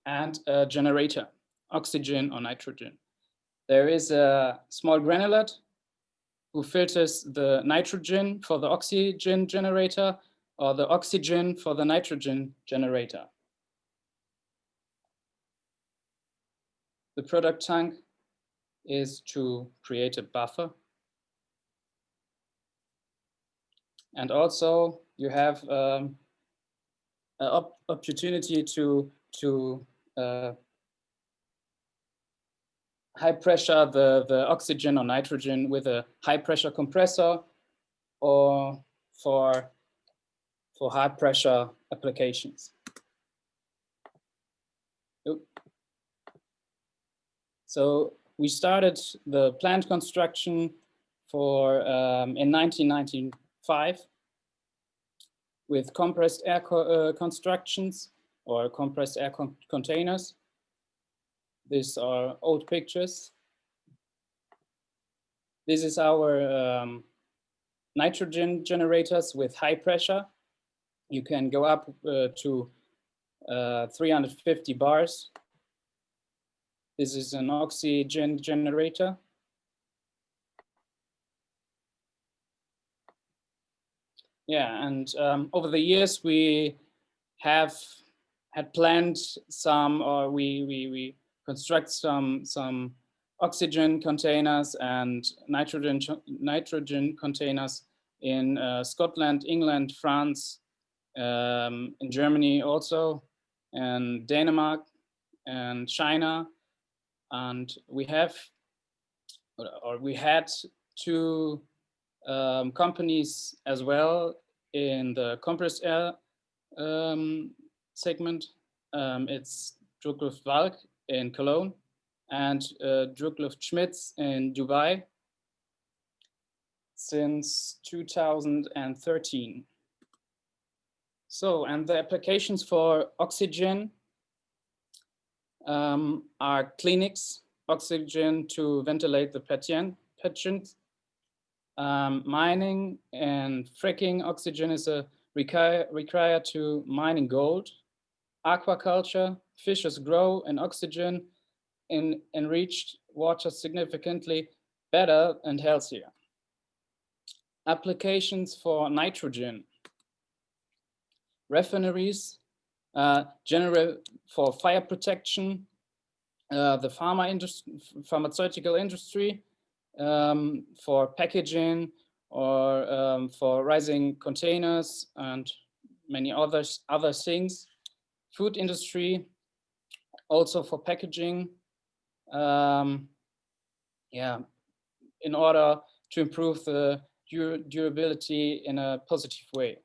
and a generator, oxygen or nitrogen. There is a small granulate who filters the nitrogen for the oxygen generator or the oxygen for the nitrogen generator. The product tank is to create a buffer. And also you have an opportunity to high pressure the oxygen or nitrogen with a high pressure compressor or for high pressure applications. So we started the plant construction for in 1995 with compressed air constructions or compressed air containers. These are old pictures. This is our nitrogen generators with high pressure. You can go up to 350 bars. This is an oxygen generator. Yeah, and over the years we have had planned some, or we construct some oxygen containers and nitrogen containers in Scotland, England, France, in Germany also, and Denmark and China. And we had two companies as well in the compressed air segment. It's Druckluft Walk in Cologne and Druckluft Schmitz in Dubai since 2013. So, and the applications for oxygen are clinics, oxygen to ventilate the patient, Mining and fracking oxygen is required to mining gold. Aquaculture, fishes grow in oxygen in enriched water significantly better and healthier. Applications for nitrogen. Refineries, general for fire protection, the pharmaceutical industry, for packaging or for rising containers and many other things. Food industry, also for packaging. Yeah, in order to improve the durability in a positive way.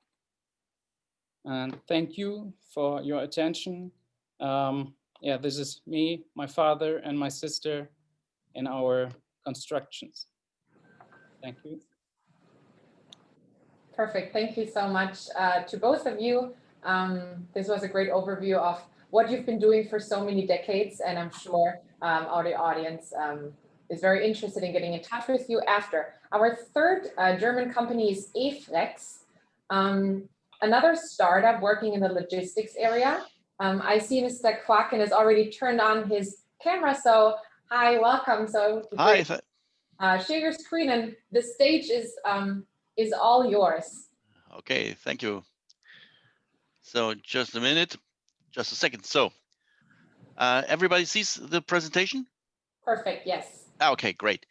And thank you for your attention. Yeah, this is me, my father, and my sister in our constructions. Thank you. Perfect. Thank you so much to both of you. This was a great overview of what you've been doing for so many decades, and I'm sure our audience is very interested in getting in touch with you after. Our third German company is eFlex, another startup working in the logistics area. I see Mr. Quaken has already turned on his camera, so hi, welcome. So hi. Share your screen, and the stage is all yours. Okay, thank you. So just a minute, just a second. So everybody sees the presentation? Perfect, yes. Okay, great.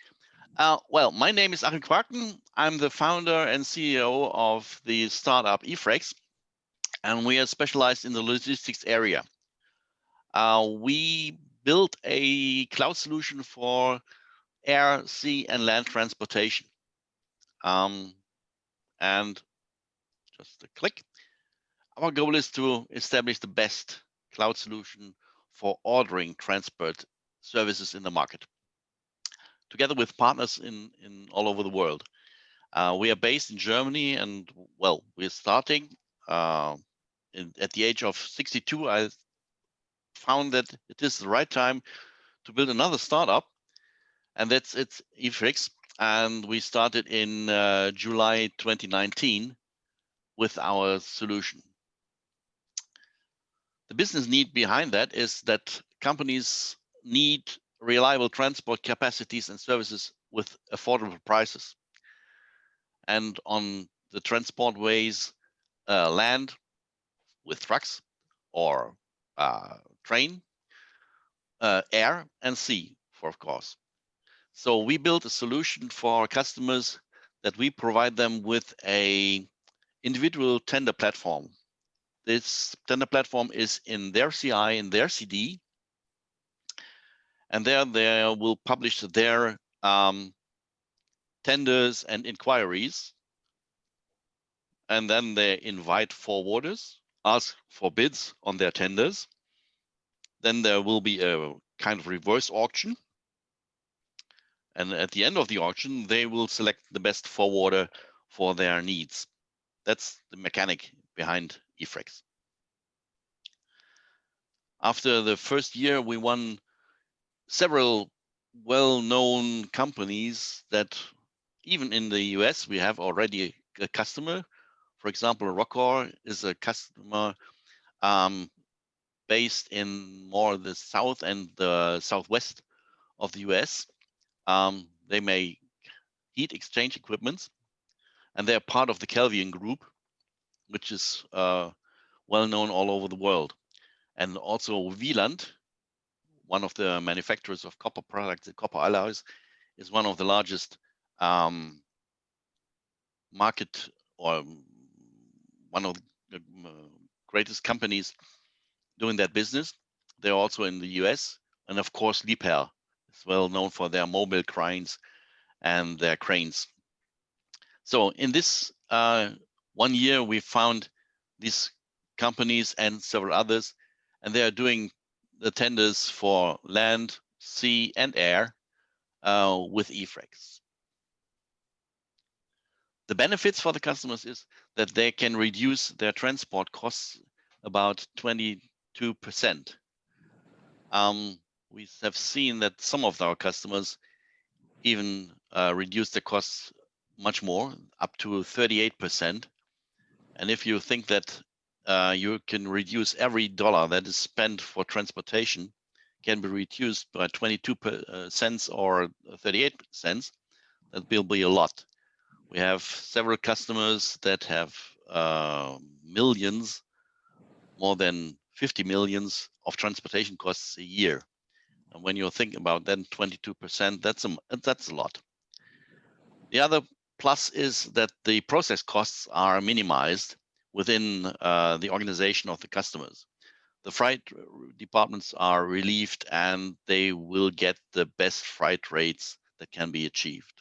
Well, my name is Achim Quaken. I'm the founder and CEO of the startup eFlex, and we are specialized in the logistics area. We built a cloud solution for air, sea, and land transportation. And just a click. Our goal is to establish the best cloud solution for ordering transport services in the market, together with partners in all over the world. We are based in Germany, and well, we're starting. At the age of 62, I found that it is the right time to build another startup, and it's eFlex. And we started in July 2019 with our solution. The business need behind that is that companies need reliable transport capacities and services with affordable prices. And on the transport ways, land with trucks or train, air and sea, of course. So we built a solution for our customers that we provide them with a individual tender platform. This tender platform is in their CI, in their CD, and there they will publish their tenders and inquiries, and then they invite forwarders, ask for bids on their tenders. Then there will be a kind of reverse auction, and at the end of the auction, they will select the best forwarder for their needs. That's the mechanic behind eFlex. After the first year, we won several well-known companies that even in the US, we have already a customer. For example, Rockor is a customer based in more the south and the southwest of the US. They make heat exchange equipments, and they're part of the Kelvian group, which is well known all over the world. And also Wieland, one of the manufacturers of copper products and copper alloys, is one of the largest market or one of the greatest companies doing that business. They're also in the US. And of course, Liebherr is well known for their mobile cranes and their cranes. So in this 1 year, we found these companies and several others, and they are doing the tenders for land, sea, and air with eFlex. The benefits for the customers is that they can reduce their transport costs about 22%. We have seen that some of our customers even reduce the costs much more, up to 38%. And if you think that you can reduce every dollar that is spent for transportation can be reduced by 22 cents or 38 cents, that will be a lot. We have several customers that have millions, more than 50 millions of transportation costs a year. And when you think about then 22%, that's a lot. The other plus is that the process costs are minimized within the organization of the customers. The freight departments are relieved and they will get the best freight rates that can be achieved.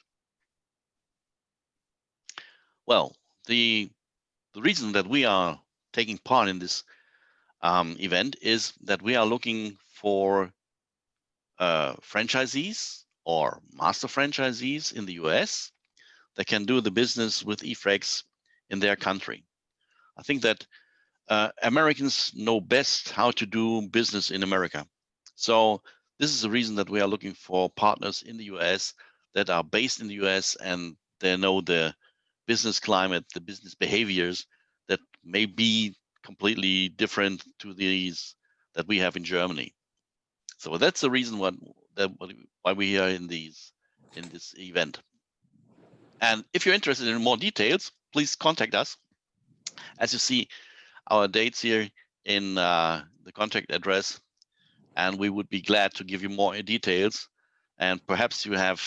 Well, the reason that we are taking part in this event is that we are looking for franchisees or master franchisees in the US that can do the business with eFracs in their country. I think that Americans know best how to do business in America. So this is the reason that we are looking for partners in the US that are based in the US and they know the business climate, the business behaviors that may be completely different to these that we have in Germany. So that's the reason why we are in this event. And if you're interested in more details, please contact us. As you see, our dates here in the contact address, and we would be glad to give you more details. And perhaps you have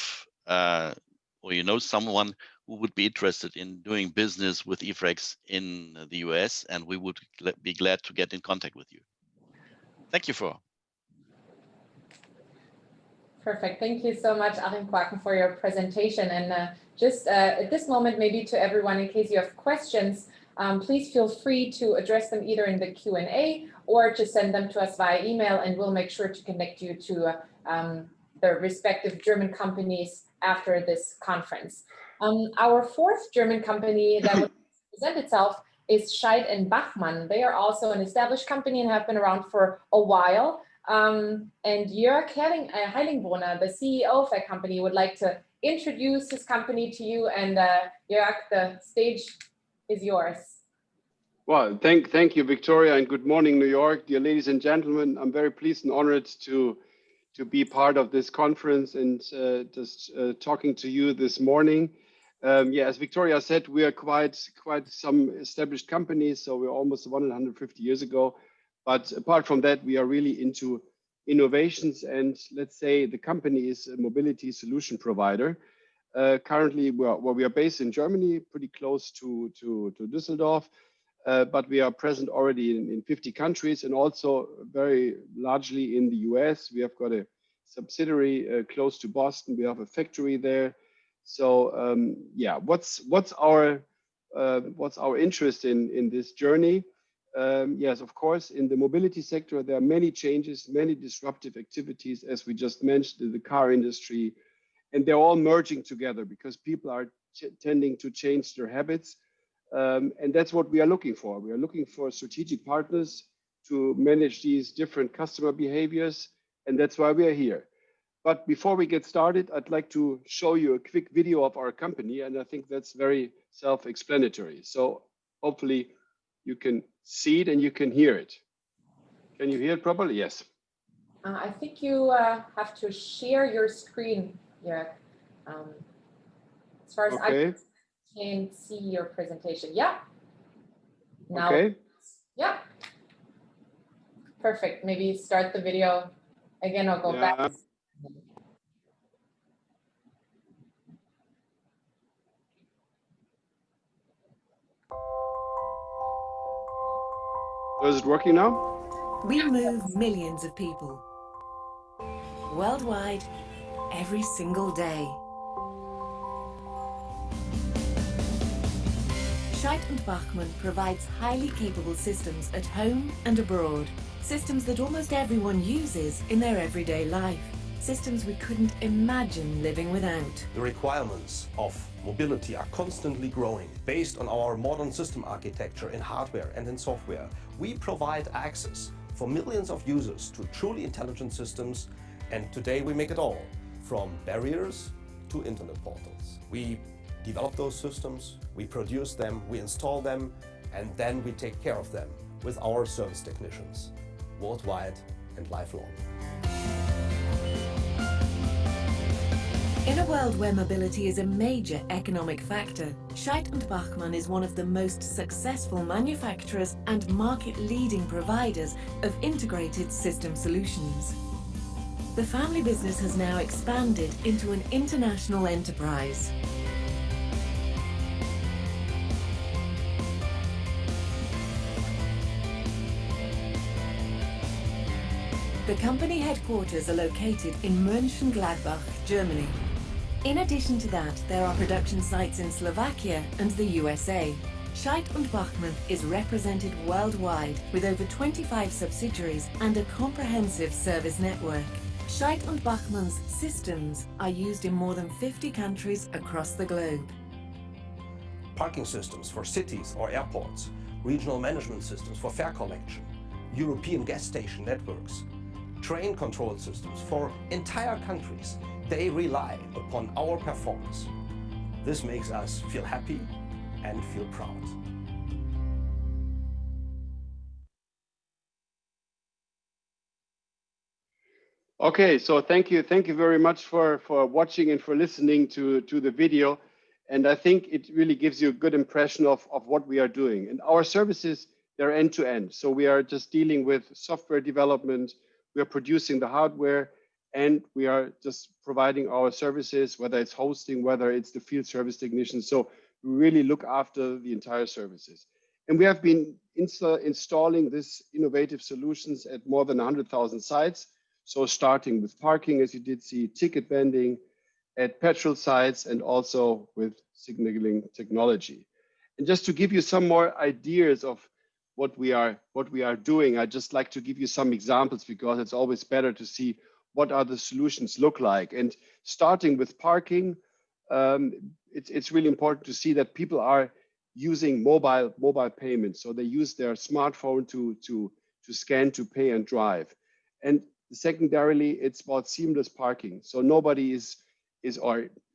or you know someone who would be interested in doing business with eFracs in the US, and we would be glad to get in contact with you. Thank you for. Perfect. Thank you so much, Achim Quaken, for your presentation. And just at this moment, maybe to everyone, in case you have questions, please feel free to address them either in the Q&A or to send them to us via email, and we'll make sure to connect you to the respective German companies after this conference. Our fourth German company that will present itself is Scheid and Bachmann. They are also an established company and have been around for a while. And Jörg Heilingbrunner, the CEO of that company, would like to introduce his company to you. And Jörg, the stage is yours. Well, thank you, Victoria, and good morning, New York. Dear ladies and gentlemen, I'm very pleased and honored to be part of this conference and just talking to you this morning. Yeah, as Victoria said, we are quite some established companies, so we're almost 150 years ago. But apart from that, we are really into innovations, and let's say the company is a mobility solution provider. Currently, we are based in Germany, pretty close to Düsseldorf, but we are present already in 50 countries and also very largely in the US. We have got a subsidiary close to Boston. We have a factory there. So yeah, what's our interest in this journey? Yes, of course, in the mobility sector, there are many changes, many disruptive activities, as we just mentioned, in the car industry, and they're all merging together because people are tending to change their habits. And that's what we are looking for. We are looking for strategic partners to manage these different customer behaviors, and that's why we are here. But before we get started, I'd like to show you a quick video of our company, and I think that's very self-explanatory. So hopefully you can see it and you can hear it. Can you hear it properly? Yes. I think you have to share your screen, Jörg. As far as I can see your presentation. Yeah. Now, okay. Yeah. Perfect. Maybe start the video again or go back. Is it working now? We move millions of people worldwide every single day. Scheid and Bachmann provides highly capable systems at home and abroad. Systems that almost everyone uses in their everyday life. Systems we couldn't imagine living without. The requirements of mobility are constantly growing. Based on our modern system architecture in hardware and in software, we provide access for millions of users to truly intelligent systems, and today we make it all, from barriers to internet portals. We develop those systems, we produce them, we install them, and then we take care of them with our service technicians, worldwide and lifelong. In a world where mobility is a major economic factor, Scheid and Bachmann is one of the most successful manufacturers and market-leading providers of integrated system solutions. The family business has now expanded into an international enterprise. The company headquarters are located in Mönchengladbach, Germany. In addition to that, there are production sites in Slovakia and the USA. Scheid and Bachmann is represented worldwide with over 25 subsidiaries and a comprehensive service network. Scheid and Bachmann's systems are used in more than 50 countries across the globe. Parking systems for cities or airports, regional management systems for fare collection, European gas station networks, train control systems for entire countries. They rely upon our performance. This makes us feel happy and feel proud. Okay, so thank you very much for watching and for listening to the video. And I think it really gives you a good impression of what we are doing. And our services, they're end to end. So we are just dealing with software development, we are producing the hardware, and we are just providing our services, whether it's hosting, whether it's the field service technician. So we really look after the entire services. And we have been installing these innovative solutions at more than 100,000 sites. So starting with parking, as you did see, ticket vending, at petrol sites, and also with signaling technology. And just to give you some more ideas of what we are doing, I'd just like to give you some examples, because it's always better to see what are the solutions look like. And starting with parking, it's really important to see that people are using mobile payments. So they use their smartphone to scan, to pay and drive. And secondarily, it's about seamless parking. So nobody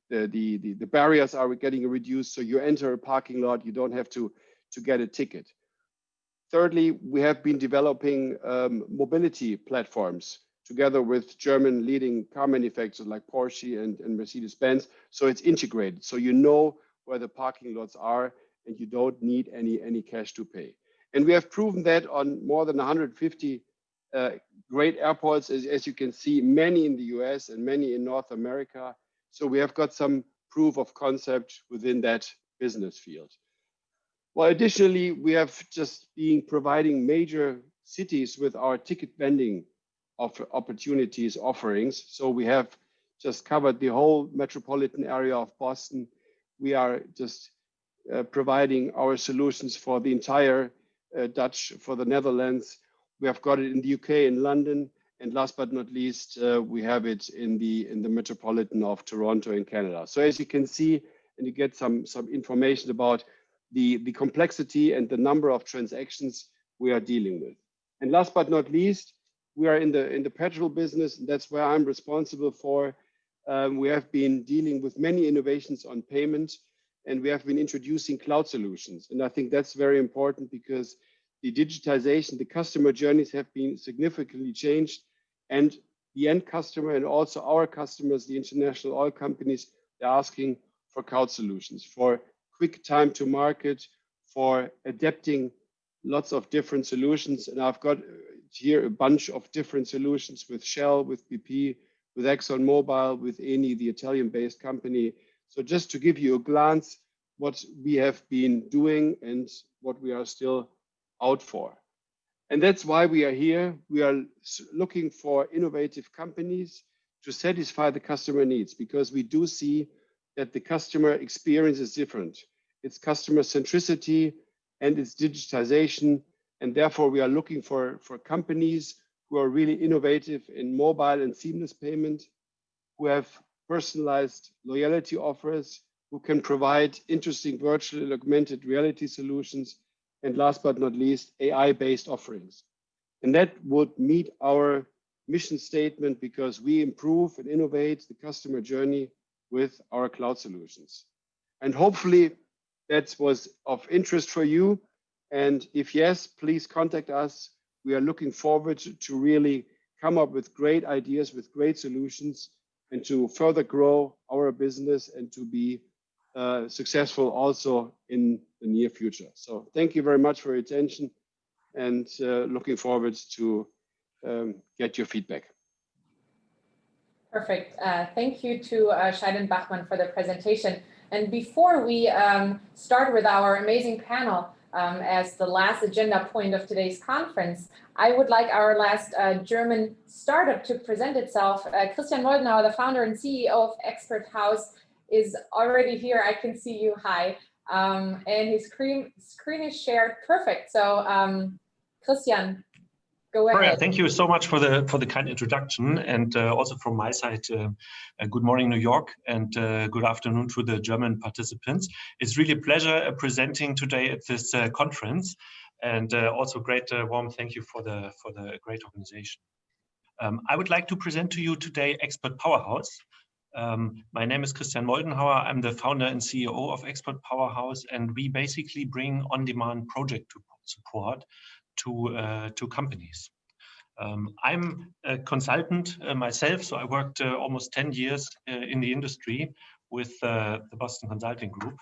the barriers are getting reduced. So you enter a parking lot, you don't have to get a ticket. Thirdly, we have been developing mobility platforms together with German leading car manufacturers like Porsche and Mercedes-Benz. So it's integrated. So you know where the parking lots are and you don't need any cash to pay. And we have proven that on more than 150 great airports, as you can see, many in the US and many in North America. So we have got some proof of concept within that business field. Well, additionally, we have just been providing major cities with our ticket vending opportunities offerings. So we have just covered the whole metropolitan area of Boston. We are just providing our solutions for the entire Dutch, for the Netherlands. We have got it in the UK, in London, and last but not least, we have it in the metropolitan of Toronto in Canada. So as you can see, and you get some information about the complexity and the number of transactions we are dealing with. And last but not least, we are in the petrol business, and that's where I'm responsible for. We have been dealing with many innovations on payment, and we have been introducing cloud solutions. And I think that's very important, because the digitization, the customer journeys have been significantly changed, and the end customer and also our customers, the international oil companies, they're asking for cloud solutions, for quick time to market, for adapting lots of different solutions. And I've got here a bunch of different solutions with Shell, with BP, with ExxonMobil, with Eni, the Italian-based company. So just to give you a glance, what we have been doing and what we are still out for. And that's why we are here. We are looking for innovative companies to satisfy the customer needs, because we do see that the customer experience is different. It's customer centricity and it's digitization. And therefore, we are looking for companies who are really innovative in mobile and seamless payment, who have personalized loyalty offers, who can provide interesting virtual and augmented reality solutions, and last but not least, AI-based offerings. And that would meet our mission statement, because we improve and innovate the customer journey with our cloud solutions. And hopefully that was of interest for you. And if yes, please contact us. We are looking forward to really come up with great ideas, with great solutions, and to further grow our business and to be successful also in the near future. So thank you very much for your attention, and looking forward to get your feedback. Perfect. Thank you to Scheid and Bachmann for the presentation. And before we start with our amazing panel, as the last agenda point of today's conference, I would like our last German startup to present itself. Christian Moldenhauer, the founder and CEO of Expert House, is already here. I can see you. Hi. And his screen is shared. Perfect. So Christian, go ahead. Right, thank you so much for the kind introduction, and also from my side, good morning, New York, and good afternoon to the German participants. It's really a pleasure presenting today at this conference, and also great warm thank you for the great organization. I would like to present to you today Expert Powerhouse. My name is Christian Moldenhauer. I'm the founder and CEO of Expert Powerhouse, and we basically bring on-demand project support to companies. I'm a consultant myself, so I worked almost 10 years in the industry with the Boston Consulting Group.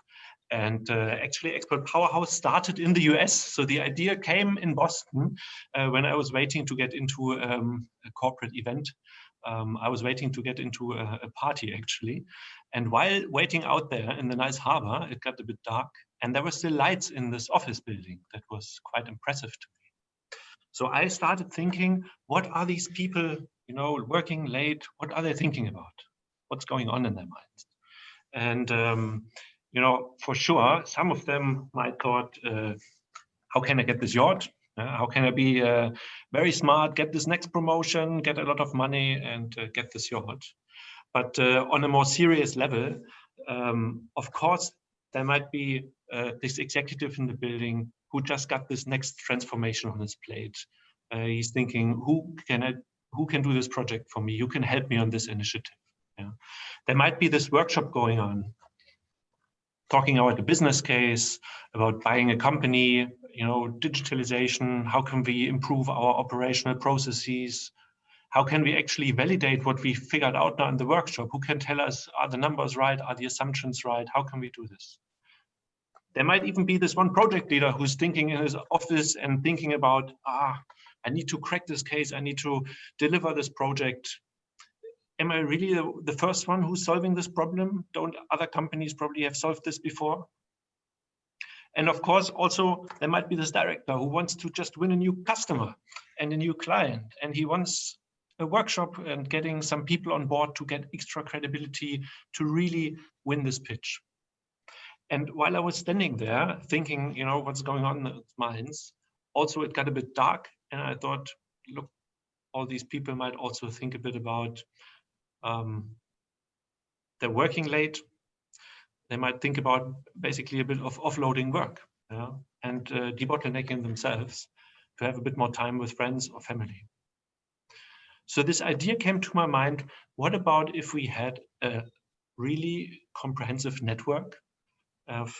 And actually, Expert Powerhouse started in the US. So the idea came in Boston when I was waiting to get into a corporate event. I was waiting to get into a party, actually. And while waiting out there in the nice harbor, it got a bit dark. And there were still lights in this office building. That was quite impressive to me. So I started thinking, what are these people, working late? What are they thinking about? What's going on in their minds? And, for sure, some of them might thought, how can I get this yacht? How can I be very smart, get this next promotion, get a lot of money, and get this yacht? But on a more serious level, of course, there might be this executive in the building who just got this next transformation on his plate. He's thinking, who can do this project for me? Who can help me on this initiative? Yeah. There might be this workshop going on, talking about the business case, about buying a company, digitalization. How can we improve our operational processes? How can we actually validate what we figured out now in the workshop? Who can tell us, are the numbers right? Are the assumptions right? How can we do this? There might even be this one project leader who's thinking in his office and thinking about, I need to crack this case. I need to deliver this project. Am I really the first one who's solving this problem? Don't other companies probably have solved this before? And of course, also, there might be this director who wants to just win a new customer and a new client. And he wants a workshop and getting some people on board to get extra credibility to really win this pitch. And while I was standing there thinking, what's going on in their minds, also it got a bit dark, and I thought, look, all these people might also think a bit about they're working late. They might think about basically a bit of offloading work, and debottlenecking themselves to have a bit more time with friends or family. So this idea came to my mind, what about if we had a really comprehensive network of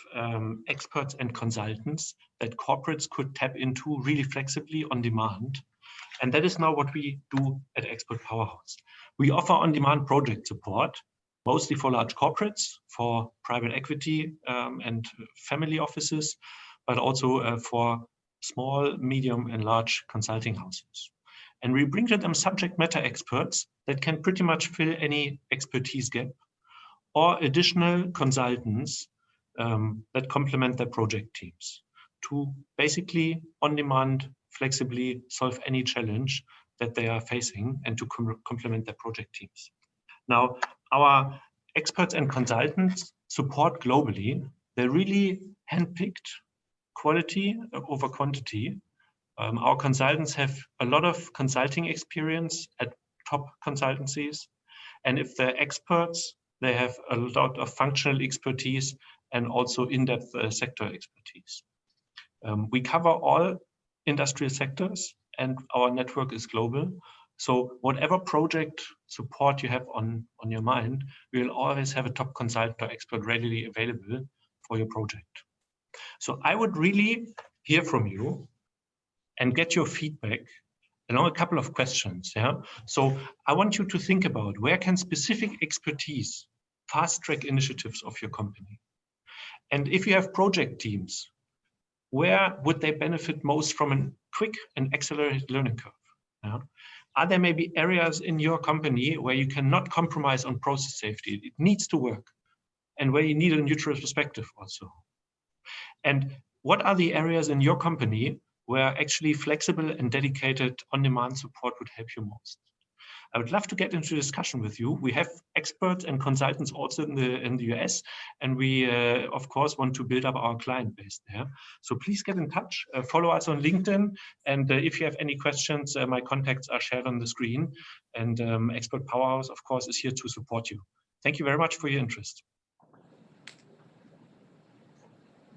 experts and consultants that corporates could tap into really flexibly on demand? And that is now what we do at Expert Powerhouse. We offer on-demand project support, mostly for large corporates, for private equity and family offices, but also for small, medium, and large consulting houses. And we bring to them subject matter experts that can pretty much fill any expertise gap, or additional consultants that complement their project teams to basically on-demand, flexibly solve any challenge that they are facing and to complement their project teams. Now, our experts and consultants support globally. They're really handpicked quality over quantity. Our consultants have a lot of consulting experience at top consultancies. And if they're experts, they have a lot of functional expertise and also in-depth sector expertise. We cover all industrial sectors and our network is global. So whatever project support you have on your mind, we will always have a top consultant or expert readily available for your project. So I would really hear from you and get your feedback along a couple of questions. Yeah. So I want you to think about where can specific expertise fast track initiatives of your company. And if you have project teams, where would they benefit most from a quick and accelerated learning curve? Yeah. Are there maybe areas in your company where you cannot compromise on process safety? It needs to work, and where you need a neutral perspective also. And what are the areas in your company where actually flexible and dedicated on-demand support would help you most? I would love to get into discussion with you. We have experts and consultants also in the US, and we of course want to build up our client base there. So please get in touch, follow us on LinkedIn, and if you have any questions, my contacts are shared on the screen. And Expert Powerhouse, of course, is here to support you. Thank you very much for your interest.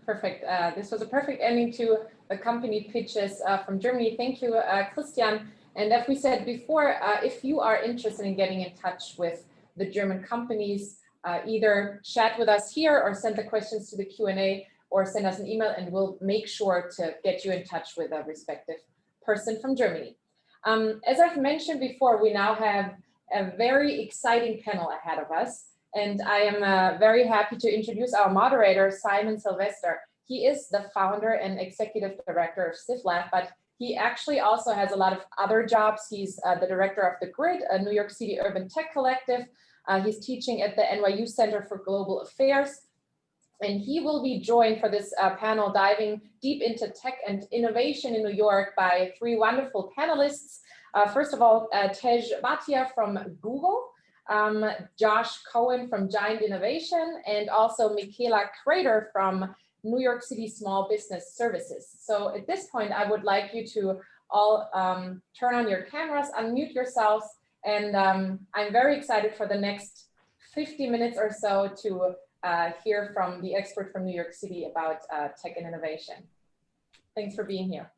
Perfect. This was a perfect ending to the company pitches from Germany. Thank you, Christian. And as we said before, if you are interested in getting in touch with the German companies, either chat with us here or send the questions to the Q&A or send us an email, and we'll make sure to get you in touch with a respective person from Germany. As I've mentioned before, we now have a very exciting panel ahead of us. And I am very happy to introduce our moderator, Simon Sylvester. He is the founder and executive director of SIFLab, but he actually also has a lot of other jobs. He's the director of the GRID, a New York City Urban Tech Collective. He's teaching at the NYU Center for Global Affairs. And he will be joined for this panel diving deep into tech and innovation in New York by three wonderful panelists. First of all, Tej Bhatia from Google, Josh Cohen from Giant Innovation, and also Michaela Crater from New York City Small Business Services. So at this point, I would like you to all turn on your cameras, unmute yourselves, and I'm very excited for the next 50 minutes or so to hear from the expert from New York City about tech and innovation. Thanks for being here.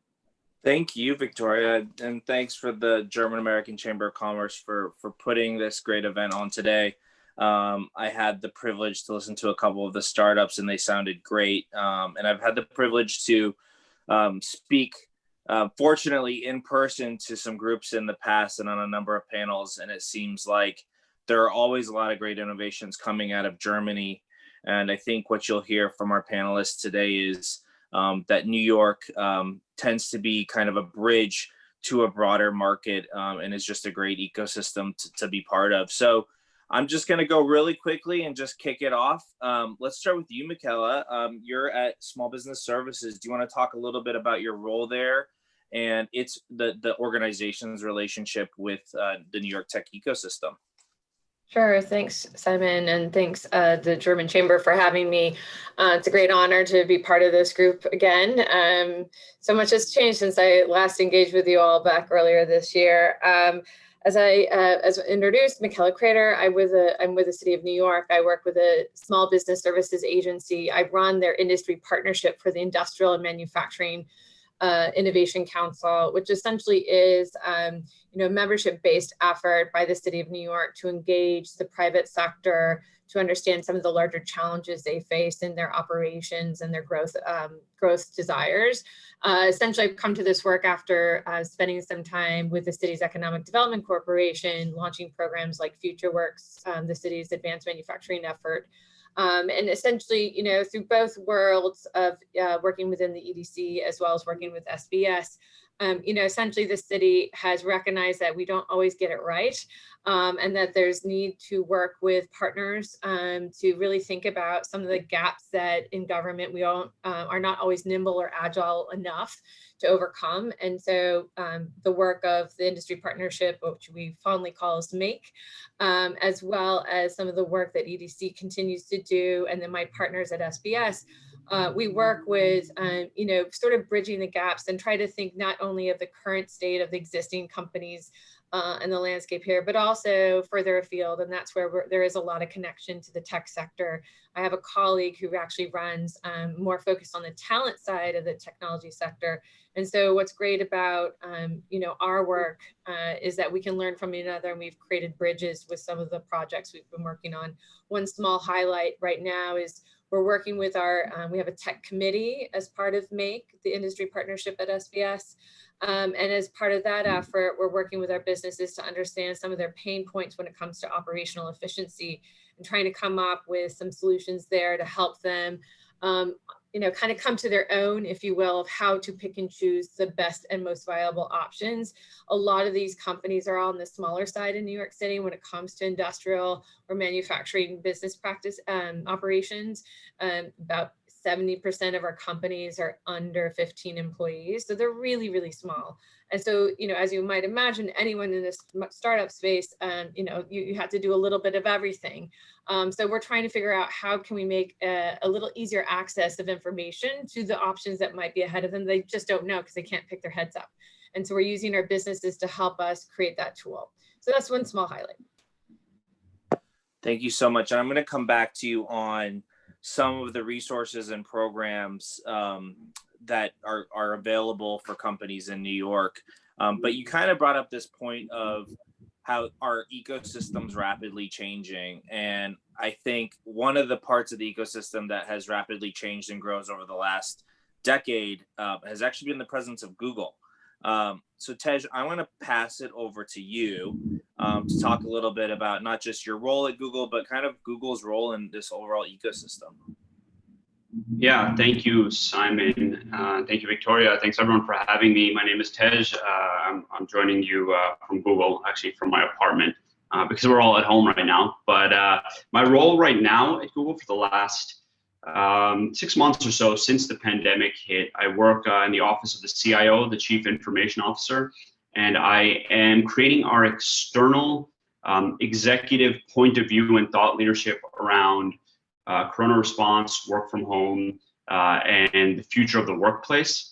Thank you, Victoria, and thanks for the German American Chamber of Commerce for putting this great event on today. I had the privilege to listen to a couple of the startups, and they sounded great. And I've had the privilege to speak, fortunately, in person to some groups in the past and on a number of panels. And it seems like there are always a lot of great innovations coming out of Germany. And I think what you'll hear from our panelists today is that New York tends to be kind of a bridge to a broader market and is just a great ecosystem to be part of. So I'm just going to go really quickly and just kick it off. Let's start with you, Michaela. You're at Small Business Services. Do you want to talk a little bit about your role there and it's the organization's relationship with the New York tech ecosystem? Sure. Thanks, Simon, and thanks the German Chamber for having me. It's a great honor to be part of this group again. So much has changed since I last engaged with you all back earlier this year. As introduced, Michaela Crater, I'm with the City of New York. I work with a small business services agency. I run their industry partnership for the Industrial and Manufacturing Innovation Council, which essentially is a membership-based effort by the City of New York to engage the private sector to understand some of the larger challenges they face in their operations and their growth desires. Essentially, I've come to this work after spending some time with the city's Economic Development Corporation, launching programs like FutureWorks, the city's advanced manufacturing effort. And essentially, through both worlds of working within the EDC as well as working with SBS, essentially the city has recognized that we don't always get it right, and that there's need to work with partners to really think about some of the gaps that in government we are not always nimble or agile enough to overcome. And so the work of the industry partnership, which we fondly call as MAKE, as well as some of the work that EDC continues to do, and then my partners at SBS, we work with, sort of bridging the gaps and try to think not only of the current state of the existing companies and the landscape here, but also further afield. And that's where there is a lot of connection to the tech sector. I have a colleague who actually runs more focused on the talent side of the technology sector. And so what's great about our work is that we can learn from each other, and we've created bridges with some of the projects we've been working on. One small highlight right now is we're working with we have a tech committee as part of MAKE, the industry partnership at SBS. And as part of that effort, we're working with our businesses to understand some of their pain points when it comes to operational efficiency, and trying to come up with some solutions there to help them, kind of come to their own, if you will, of how to pick and choose the best and most viable options. A lot of these companies are on the smaller side in New York City when it comes to industrial or manufacturing business practice operations. About 70% of our companies are under 15 employees. So they're really, really small. And so, as you might imagine, anyone in this startup space, you have to do a little bit of everything. So we're trying to figure out how can we make a little easier access of information to the options that might be ahead of them. They just don't know because they can't pick their heads up. And so we're using our businesses to help us create that tool. So that's one small highlight. Thank you so much. And I'm going to come back to you on some of the resources and programs that are available for companies in New York. But you kind of brought up this point of how our ecosystem's rapidly changing. And I think one of the parts of the ecosystem that has rapidly changed and grows over the last decade has actually been the presence of Google. So Tej, I want to pass it over to you to talk a little bit about not just your role at Google, but kind of Google's role in this overall ecosystem. Yeah, thank you, Simon. Thank you, Victoria. Thanks everyone for having me. My name is Tej. I'm joining you from Google, actually from my apartment, because we're all at home right now. But my role right now at Google for the last 6 months or so since the pandemic hit, I work in the office of the CIO, the Chief Information Officer, and I am creating our external executive point of view and thought leadership around corona response, work from home, and the future of the workplace.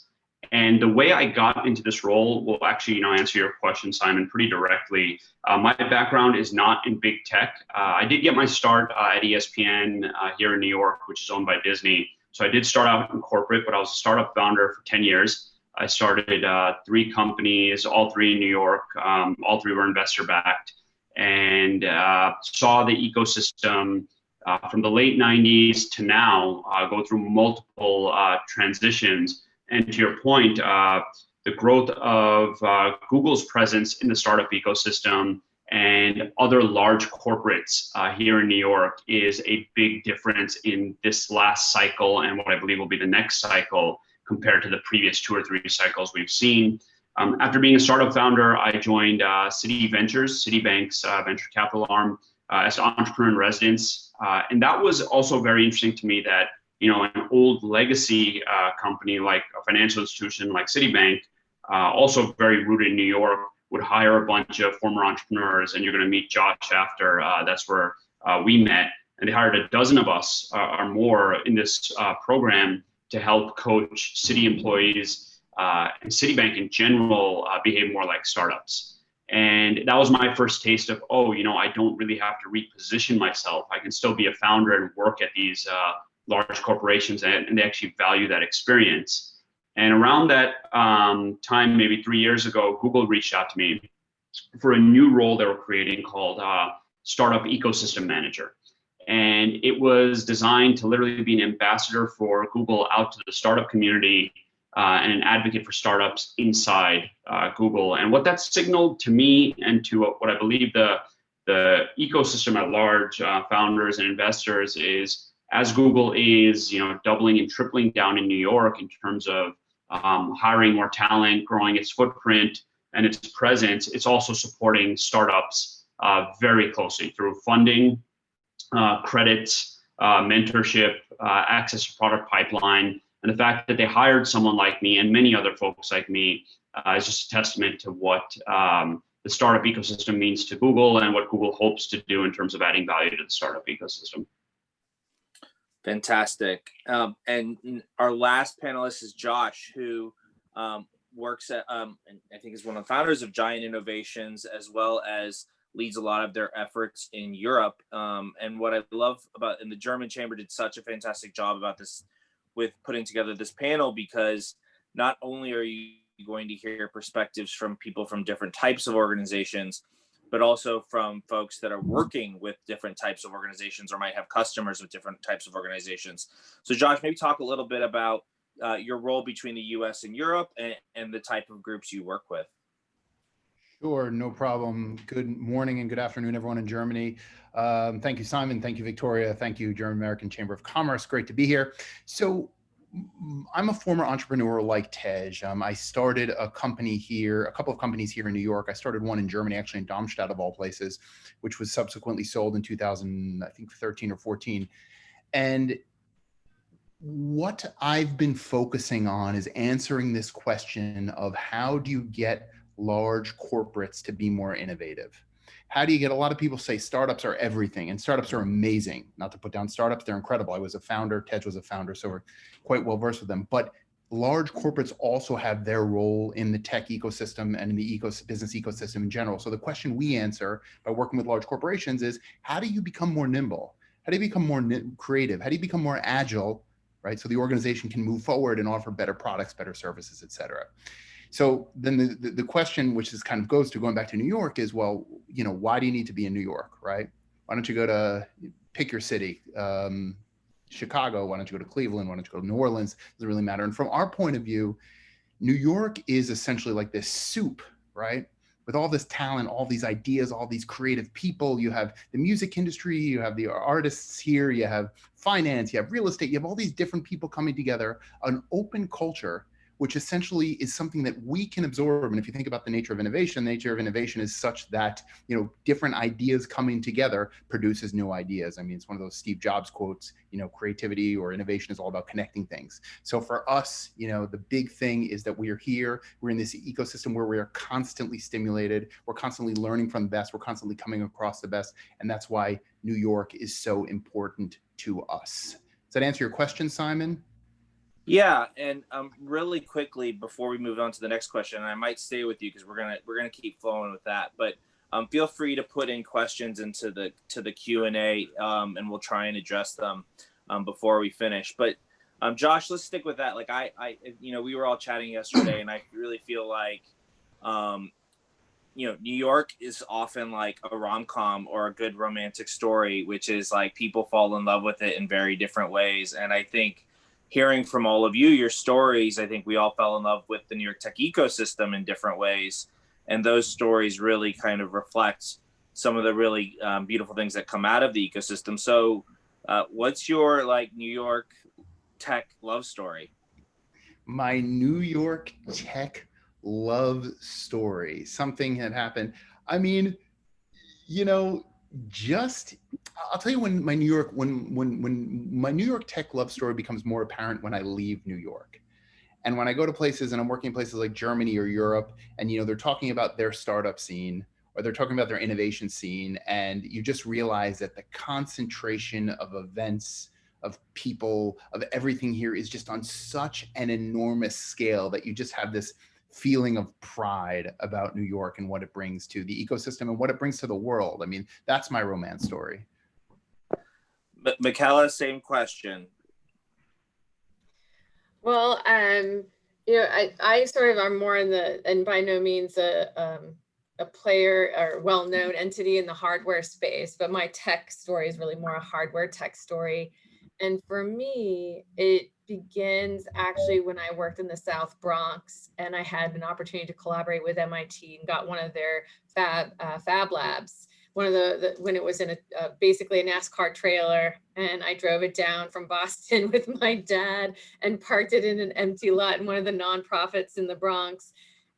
And the way I got into this role will actually, answer your question, Simon, pretty directly. My background is not in big tech. I did get my start at ESPN here in New York, which is owned by Disney. So I did start out in corporate, but I was a startup founder for 10 years. I started 3 companies, all 3 in New York. All 3 were investor backed, and saw the ecosystem from the late 90s to now go through multiple transitions. And to your point, the growth of Google's presence in the startup ecosystem and other large corporates here in New York is a big difference in this last cycle and what I believe will be the next cycle compared to the previous 2 or 3 cycles we've seen. After being a startup founder, I joined Citi Ventures, Citibank's venture capital arm, as an entrepreneur in residence. And that was also very interesting to me that an old legacy company like a financial institution like Citibank, also very rooted in New York, would hire a bunch of former entrepreneurs, and you're going to meet Josh after. That's where we met, and they hired a dozen of us or more in this program to help coach Citi employees and Citibank in general behave more like startups. And that was my first taste of, I don't really have to reposition myself. I can still be a founder and work at these large corporations, and they actually value that experience. And around that time, maybe 3 years ago, Google reached out to me for a new role they were creating called Startup Ecosystem Manager. And it was designed to literally be an ambassador for Google out to the startup community and an advocate for startups inside Google. And what that signaled to me and to what I believe the ecosystem at large, founders and investors, is as Google is, doubling and tripling down in New York in terms of hiring more talent, growing its footprint and its presence, it's also supporting startups very closely through funding, credits, mentorship, access to product pipeline. And the fact that they hired someone like me and many other folks like me is just a testament to what the startup ecosystem means to Google and what Google hopes to do in terms of adding value to the startup ecosystem. Fantastic. And our last panelist is Josh, who works at, and I think is one of the founders of Giant Innovations, as well as leads a lot of their efforts in Europe. And what I love about, and the German Chamber did such a fantastic job about this with putting together this panel, because not only are you going to hear perspectives from people from different types of organizations, but also from folks that are working with different types of organizations or might have customers with different types of organizations. So Josh, maybe talk a little bit about your role between the US and Europe, and the type of groups you work with. Sure, no problem. Good morning and good afternoon, everyone in Germany. Thank you, Simon. Thank you, Victoria. Thank you, German American Chamber of Commerce. Great to be here. So I'm a former entrepreneur like Tej. I started a company here, a couple of companies here in New York. I started one in Germany, actually in Darmstadt of all places, which was subsequently sold in 2013 or 14. And what I've been focusing on is answering this question of how do you get large corporates to be more innovative? How do you get, a lot of people say startups are everything, and startups are amazing. Not to put down startups, they're incredible. I was a founder, Tej was a founder, so we're quite well versed with them. But large corporates also have their role in the tech ecosystem and in the business ecosystem in general. So the question we answer by working with large corporations is, how do you become more nimble? How do you become more creative? How do you become more agile, right? So the organization can move forward and offer better products, better services, et cetera. So then the question, which is kind of goes to going back to New York, is, well, you know, why do you need to be in New York, right? Why don't you go to, pick your city, Chicago, why don't you go to Cleveland, why don't you go to New Orleans? Doesn't really matter. And from our point of view, New York is essentially like this soup, right? With all this talent, all these ideas, all these creative people. You have the music industry, you have the artists here, you have finance, you have real estate, you have all these different people coming together, an open culture, which essentially is something that we can absorb. And if you think about the nature of innovation, the nature of innovation is such that, you know, different ideas coming together produces new ideas. I mean, it's one of those Steve Jobs quotes, you know, creativity or innovation is all about connecting things. So for us, you know, the big thing is that we are here, we're in this ecosystem where we are constantly stimulated, we're constantly learning from the best, we're constantly coming across the best. And that's why New York is so important to us. Does that answer your question, Simon? Yeah, and really quickly before we move on to the next question, and I might stay with you because we're gonna keep flowing with that. But feel free to put in questions into the Q&A, and we'll try and address them before we finish. But Josh, let's stick with that. Like I you know, we were all chatting yesterday, and I really feel like you know, New York is often like a rom-com or a good romantic story, which is like people fall in love with it in very different ways. And I think hearing from all of you, your stories, I think we all fell in love with the New York tech ecosystem in different ways. And those stories really kind of reflect some of the really beautiful things that come out of the ecosystem. So what's your like New York tech love story? My New York tech love story, something had happened. I mean, you know, just, I'll tell you when my New York, when my New York tech love story becomes more apparent when I leave New York. And when I go to places and I'm working in places like Germany or Europe, and, you know, they're talking about their startup scene or they're talking about their innovation scene, and you just realize that the concentration of events, of people, of everything here is just on such an enormous scale that you just have this feeling of pride about New York and what it brings to the ecosystem and what it brings to the world. I mean, that's my romance story. But Michaela, same question. Well, you know, I sort of are more in the, and by no means a player or well-known entity in the hardware space, but my tech story is really more a hardware tech story. And for me, it begins actually when I worked in the South Bronx, and I had an opportunity to collaborate with MIT and got one of their fab labs. One of when it was in basically a NASCAR trailer, and I drove it down from Boston with my dad and parked it in an empty lot in one of the nonprofits in the Bronx.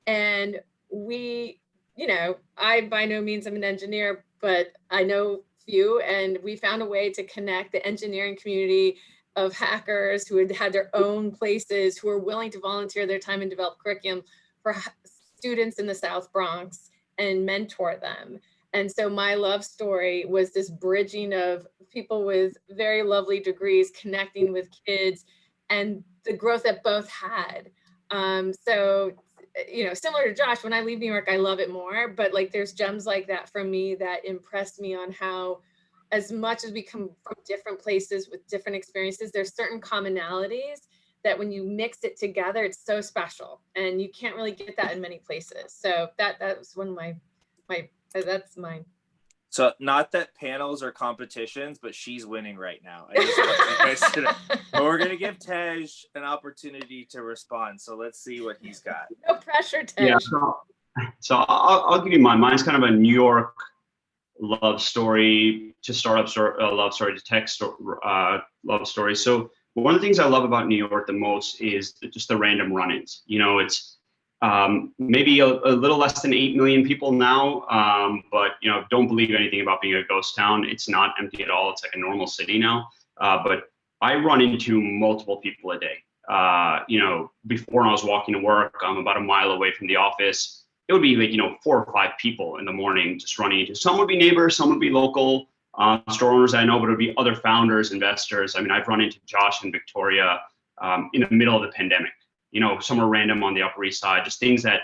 And we, you know, I by no means am an engineer, but I know few, and we found a way to connect the engineering community of hackers who had their own places, who were willing to volunteer their time and develop curriculum for students in the South Bronx and mentor them. And so my love story was this bridging of people with very lovely degrees connecting with kids and the growth that both had. So similar to Josh, when I leave New York, I love it more, but like there's gems like that from me that impressed me on how, as much as we come from different places with different experiences, there's certain commonalities that when you mix it together, it's so special, and you can't really get that in many places. So that was one of that's mine. So not that panels are competitions, but she's winning right now. I just want you guys to know. But we're gonna give Tej an opportunity to respond. So let's see what he's got. No pressure, Tej. Yeah, so I'll give you mine. Mine's kind of a New York love story to startups, or love story to tech love story. So one of the things I love about New York the most is just the random run-ins. It's maybe a little less than 8 million people now, but don't believe anything about being a ghost town. It's not empty at all. It's like a normal city now. But I run into multiple people a day. Before when I was walking to work, I'm about a mile away from the office. It would be like 4 or 5 people in the morning just running into. Some would be neighbors, some would be local store owners I know, but it would be other founders, investors. I mean, I've run into Josh and Victoria in the middle of the pandemic. Somewhere random on the Upper East Side, just things that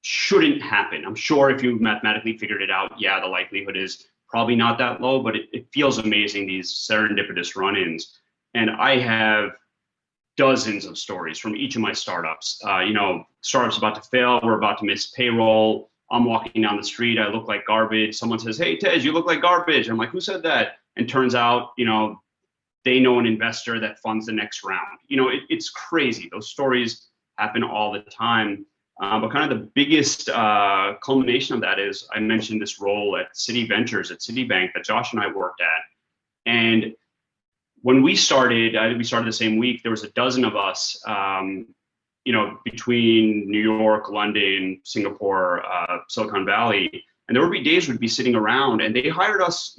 shouldn't happen. I'm sure if you mathematically figured it out, yeah, the likelihood is probably not that low, but it feels amazing, these serendipitous run-ins. And I have dozens of stories from each of my startups. Startups about to fail, we're about to miss payroll. I'm walking down the street, I look like garbage. Someone says, "Hey, Tej, you look like garbage." I'm like, "Who said that?" And turns out, they know an investor that funds the next round. It's crazy. Those stories happen all the time. But kind of the biggest culmination of that is I mentioned this role at Citi Ventures at Citibank that Josh and I worked at. And when we started the same week, there was a dozen of us, between New York, London, Singapore, Silicon Valley. And there would be days we'd be sitting around, and they hired us,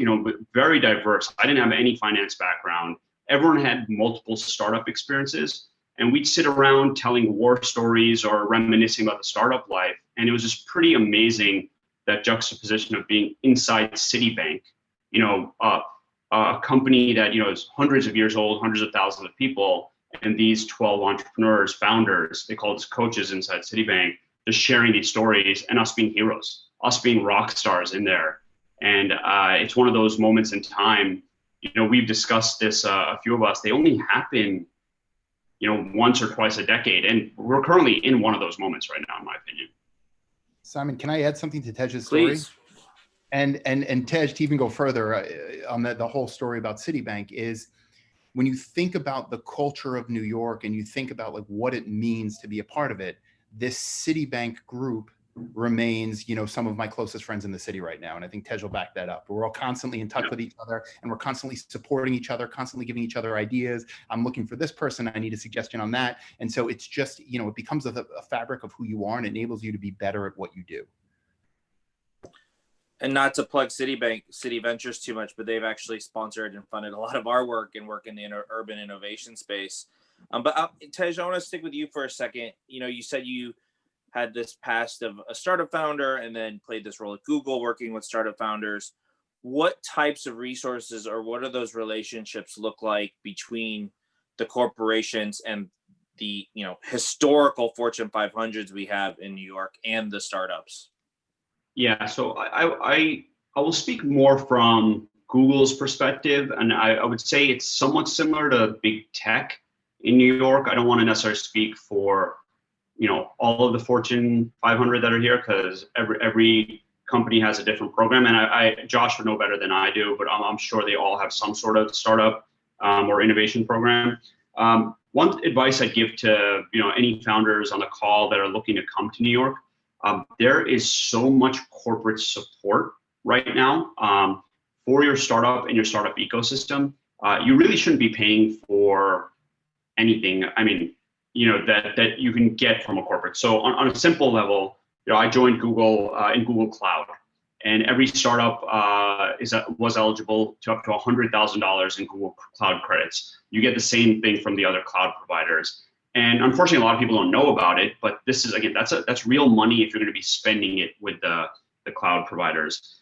very diverse. I didn't have any finance background. Everyone had multiple startup experiences, and we'd sit around telling war stories or reminiscing about the startup life. And it was just pretty amazing, that juxtaposition of being inside Citibank, a company that, is hundreds of years old, hundreds of thousands of people, and these 12 entrepreneurs, founders, they call us coaches inside Citibank, just sharing these stories, and us being heroes, us being rock stars in there. And it's one of those moments in time, we've discussed this, a few of us, they only happen, once or twice a decade. And we're currently in one of those moments right now, in my opinion. Simon, can I add something to Tej's story? Please. And Tej, to even go further on the whole story about Citibank, is when you think about the culture of New York and you think about like what it means to be a part of it, this Citibank group remains, some of my closest friends in the city right now. And I think Tej will back that up. We're all constantly in touch with each other, and we're constantly supporting each other, constantly giving each other ideas. I'm looking for this person, I need a suggestion on that. And so it's just, it becomes a fabric of who you are and enables you to be better at what you do. And not to plug Citi Ventures too much, but they've actually sponsored and funded a lot of our work and work in the urban innovation space. But Tej, I want to stick with you for a second. You said you had this past of a startup founder and then played this role at Google working with startup founders. What types of resources, or what are those relationships look like between the corporations and the historical Fortune 500s we have in New York and the startups? Yeah, so I will speak more from Google's perspective, and I would say it's somewhat similar to big tech in New York. I don't want to necessarily speak for all of the Fortune 500 that are here, because every company has a different program, and Josh would know better than I do, but I'm sure they all have some sort of startup or innovation program. One advice I give to any founders on the call that are looking to come to New York. There is so much corporate support right now for your startup and your startup ecosystem. You really shouldn't be paying for anything. I mean, that you can get from a corporate. So on a simple level, I joined Google in Google Cloud, and every startup was eligible to up to $100,000 in Google Cloud credits. You get the same thing from the other cloud providers. And unfortunately, a lot of people don't know about it, but this is, again, that's real money if you're going to be spending it with the cloud providers.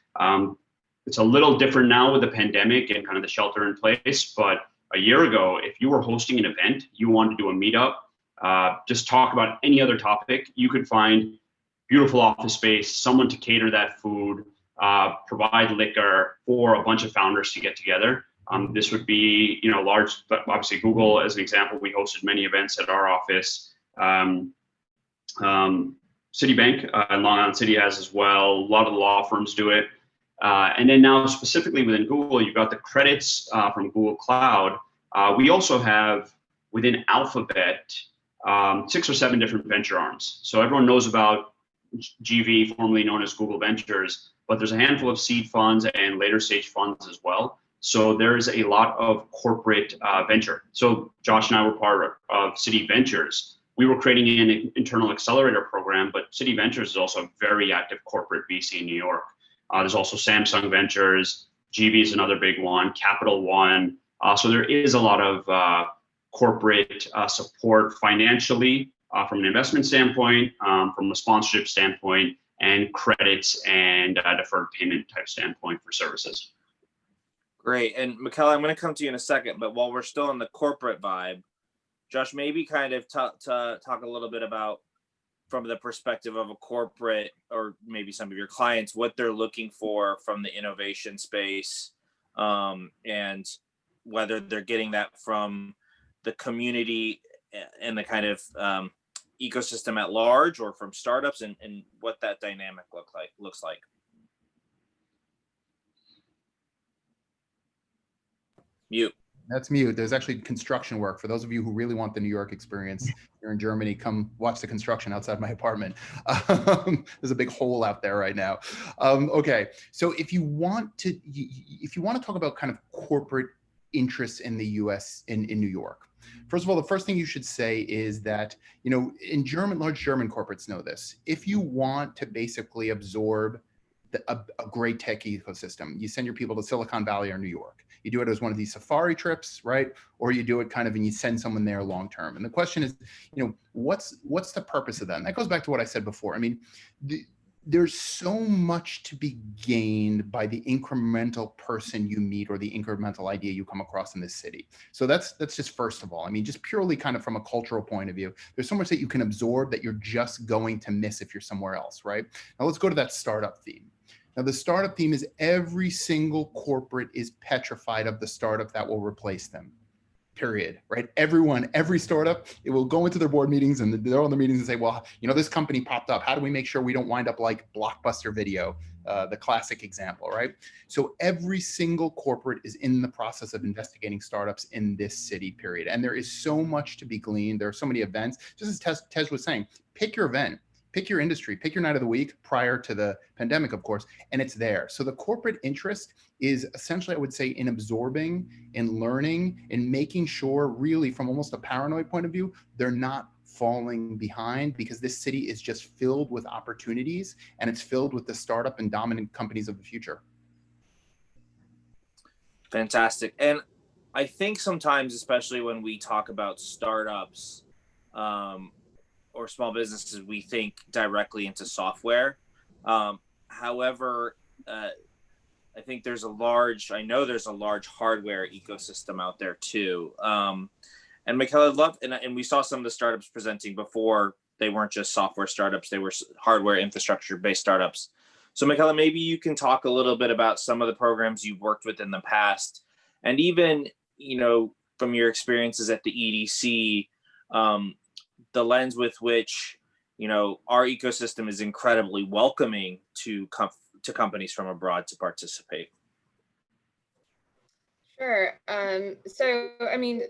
It's a little different now with the pandemic and kind of the shelter in place, but a year ago, if you were hosting an event, you wanted to do a meetup, just talk about any other topic, you could find beautiful office space, someone to cater that food, provide liquor for a bunch of founders to get together. This would be, large, but obviously Google, as an example, we hosted many events at our office. Citibank and Long Island City has as well. A lot of the law firms do it. And then now specifically within Google, you've got the credits from Google Cloud. We also have within Alphabet 6 or 7 different venture arms. So everyone knows about GV, formerly known as Google Ventures, but there's a handful of seed funds and later stage funds as well. So there's a lot of corporate venture. So Josh and I were part of City Ventures. We were creating an internal accelerator program, but City Ventures is also a very active corporate VC in New York. There's also Samsung Ventures, GV is another big one, Capital One. So there is a lot of corporate support financially from an investment standpoint, from a sponsorship standpoint, and credits and deferred payment type standpoint for services. Great. And Michaela, I'm going to come to you in a second, but while we're still in the corporate vibe, Josh, maybe kind of talk a little bit about, from the perspective of a corporate or maybe some of your clients, what they're looking for from the innovation space, and whether they're getting that from the community and the kind of ecosystem at large, or from startups, and what that dynamic looks like. Mute. That's mute. There's actually construction work. For those of you who really want the New York experience, you're in Germany, come watch the construction outside my apartment. There's a big hole out there right now. Okay, so if you want to talk about kind of corporate interests in the US, in New York, first of all, the first thing you should say is that, in large German corporates know this. If you want to basically absorb a great tech ecosystem, you send your people to Silicon Valley or New York. You do it as one of these safari trips, right? Or you do it kind of, and you send someone there long term. And the question is, what's the purpose of that? And that goes back to what I said before. I mean, there's so much to be gained by the incremental person you meet or the incremental idea you come across in this city. So that's just first of all. I mean, just purely kind of from a cultural point of view, there's so much that you can absorb that you're just going to miss if you're somewhere else, right? Now let's go to that startup theme. Now, the startup theme is every single corporate is petrified of the startup that will replace them, period, right? Every startup, it will go into their board meetings and they're on the meetings and say, well, this company popped up. How do we make sure we don't wind up like Blockbuster Video, the classic example, right? So every single corporate is in the process of investigating startups in this city, period. And there is so much to be gleaned. There are so many events. Just as Tej was saying, pick your event. Pick your industry, pick your night of the week prior to the pandemic, of course, and it's there. So the corporate interest is essentially, I would say, in absorbing, in learning, in making sure, really from almost a paranoid point of view, they're not falling behind, because this city is just filled with opportunities, and it's filled with the startup and dominant companies of the future. Fantastic. And I think sometimes, especially when we talk about startups, or small businesses, we think directly into software. However, I think there's a large hardware ecosystem out there too. And Michaela, I'd love, and we saw some of the startups presenting before. They weren't just software startups, they were hardware infrastructure based startups. So Michaela, maybe you can talk a little bit about some of the programs you've worked with in the past, and even, from your experiences at the EDC, the lens with which, our ecosystem is incredibly welcoming to companies from abroad to participate. Sure. So, I mean,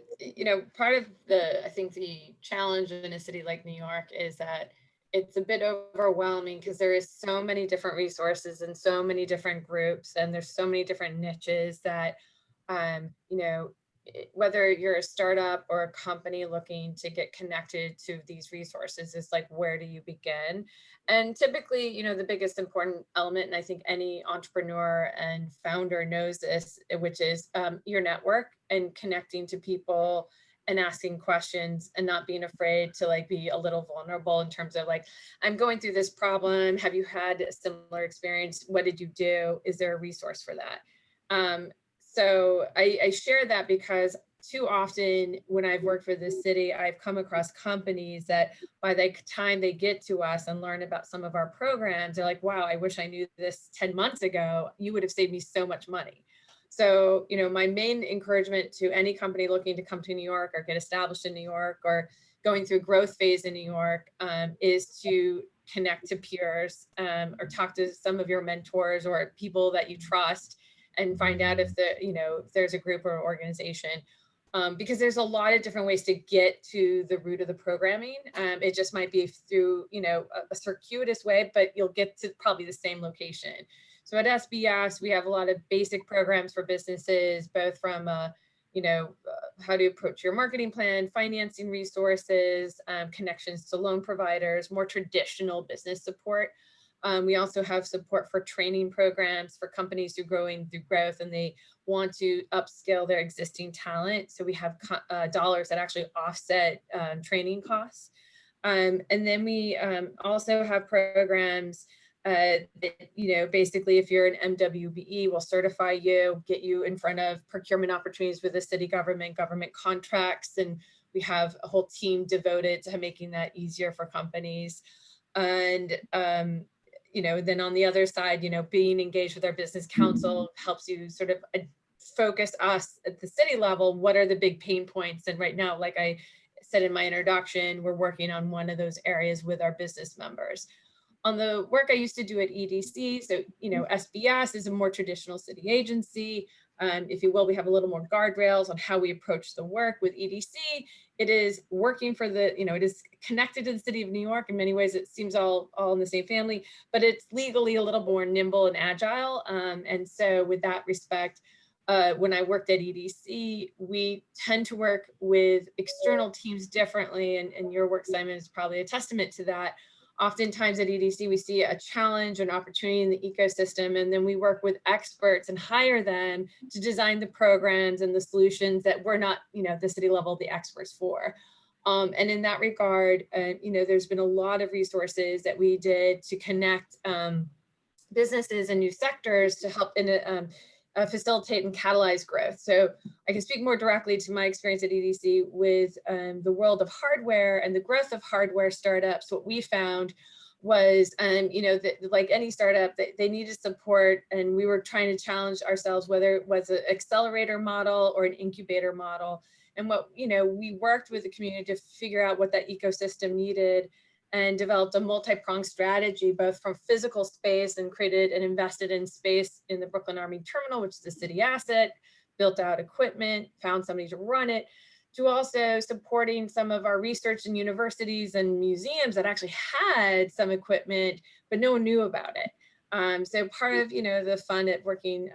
part of I think the challenge in a city like New York is that it's a bit overwhelming, because there is so many different resources and so many different groups, and there's so many different niches that, whether you're a startup or a company looking to get connected to these resources, is like, where do you begin? And typically, the biggest important element, and I think any entrepreneur and founder knows this, which is your network and connecting to people and asking questions and not being afraid to be a little vulnerable in terms of I'm going through this problem. Have you had a similar experience? What did you do? Is there a resource for that? So I share that because too often when I've worked for this city, I've come across companies that by the time they get to us and learn about some of our programs, they're like, wow, I wish I knew this 10 months ago. You would have saved me so much money. So, you know, my main encouragement to any company looking to come to New York or get established in New York or going through a growth phase in New York is to connect to peers or talk to some of your mentors or people that you trust and find out if if there's a group or organization. Because there's a lot of different ways to get to the root of the programming. It just might be through, a circuitous way, but you'll get to probably the same location. So at SBS, we have a lot of basic programs for businesses, both from, how to approach your marketing plan, financing resources, connections to loan providers, more traditional business support. We also have support for training programs for companies who are growing through growth and they want to upskill their existing talent. So we have dollars that actually offset training costs. And then we also have programs that, basically if you're an MWBE, we'll certify you, get you in front of procurement opportunities with the city government contracts. And we have a whole team devoted to making that easier for companies. And, then on the other side, being engaged with our business council helps you sort of focus us at the city level. What are the big pain points? And right now, like I said in my introduction, we're working on one of those areas with our business members. On the work I used to do at EDC, so, SBS is a more traditional city agency. If you will, we have a little more guardrails on how we approach the work. With EDC. It is working for it is connected to the city of New York. In many ways, it seems all in the same family, but it's legally a little more nimble and agile. And so with that respect, when I worked at EDC, we tend to work with external teams differently. And your work, Simon, is probably a testament to that. Oftentimes at EDC, we see a challenge, an opportunity in the ecosystem, and then we work with experts and hire them to design the programs and the solutions that we're not, the city level, the experts for. And in that regard, there's been a lot of resources that we did to connect businesses and new sectors to help facilitate and catalyze growth. So I can speak more directly to my experience at EDC with the world of hardware and the growth of hardware startups. What we found was, like any startup, they needed support, and we were trying to challenge ourselves whether it was an accelerator model or an incubator model. And what, we worked with the community to figure out what that ecosystem needed and developed a multi-pronged strategy, both from physical space and created and invested in space in the Brooklyn Army Terminal, which is a city asset, built out equipment, found somebody to run it, to also supporting some of our research in universities and museums that actually had some equipment, but no one knew about it. So part of, the fun at working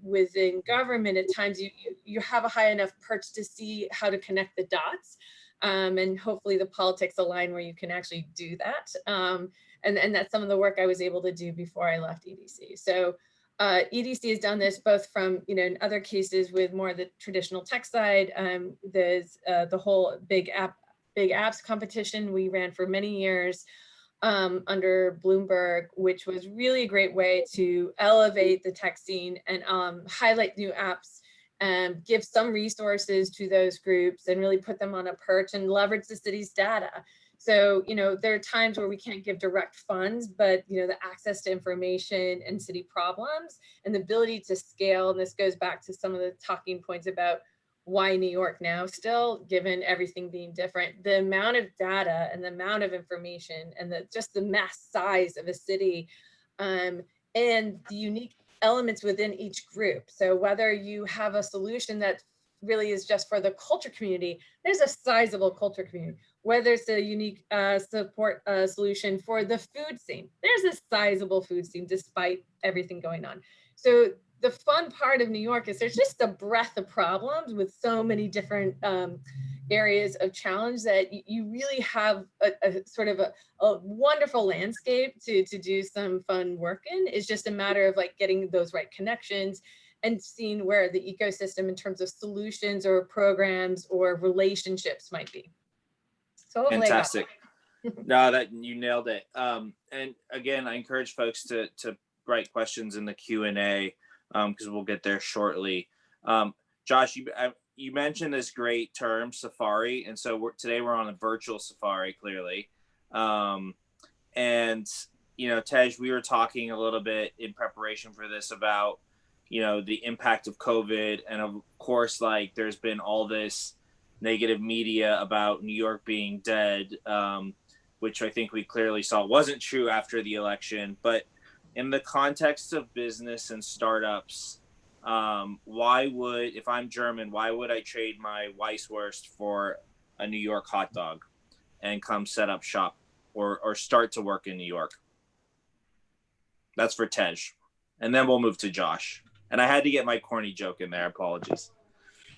within government, at times you have a high enough perch to see how to connect the dots. And hopefully the politics align where you can actually do that. And that's some of the work I was able to do before I left EDC. So EDC has done this both from, in other cases with more of the traditional tech side. There's the whole big apps competition we ran for many years under Bloomberg, which was really a great way to elevate the tech scene and highlight new apps. Give some resources to those groups and really put them on a perch and leverage the city's data. So, there are times where we can't give direct funds, but, the access to information and city problems and the ability to scale, and this goes back to some of the talking points about why New York now still, given everything being different, the amount of data and the amount of information and just the mass size of a city and the unique elements within each group. So whether you have a solution that really is just for the culture community, there's a sizable culture community. Whether it's a unique support solution for the food scene, there's a sizable food scene despite everything going on. So the fun part of New York is there's just a breadth of problems with so many different areas of challenge that you really have a sort of a wonderful landscape to do some fun work in. It's just a matter of like getting those right connections and seeing where the ecosystem in terms of solutions or programs or relationships might be. So fantastic. No, that you nailed it. And again, I encourage folks to write questions in the Q&A because we'll get there shortly. Josh, you mentioned this great term, safari, and so today we're on a virtual safari, clearly. And Tej, we were talking a little bit in preparation for this about the impact of COVID, and of course, like there's been all this negative media about New York being dead, which I think we clearly saw wasn't true after the election. But in the context of business and startups, if I'm German, why would I trade my Weisswurst for a New York hot dog and come set up shop or start to work in New York? That's for Tej. And then we'll move to Josh. And I had to get my corny joke in there. Apologies.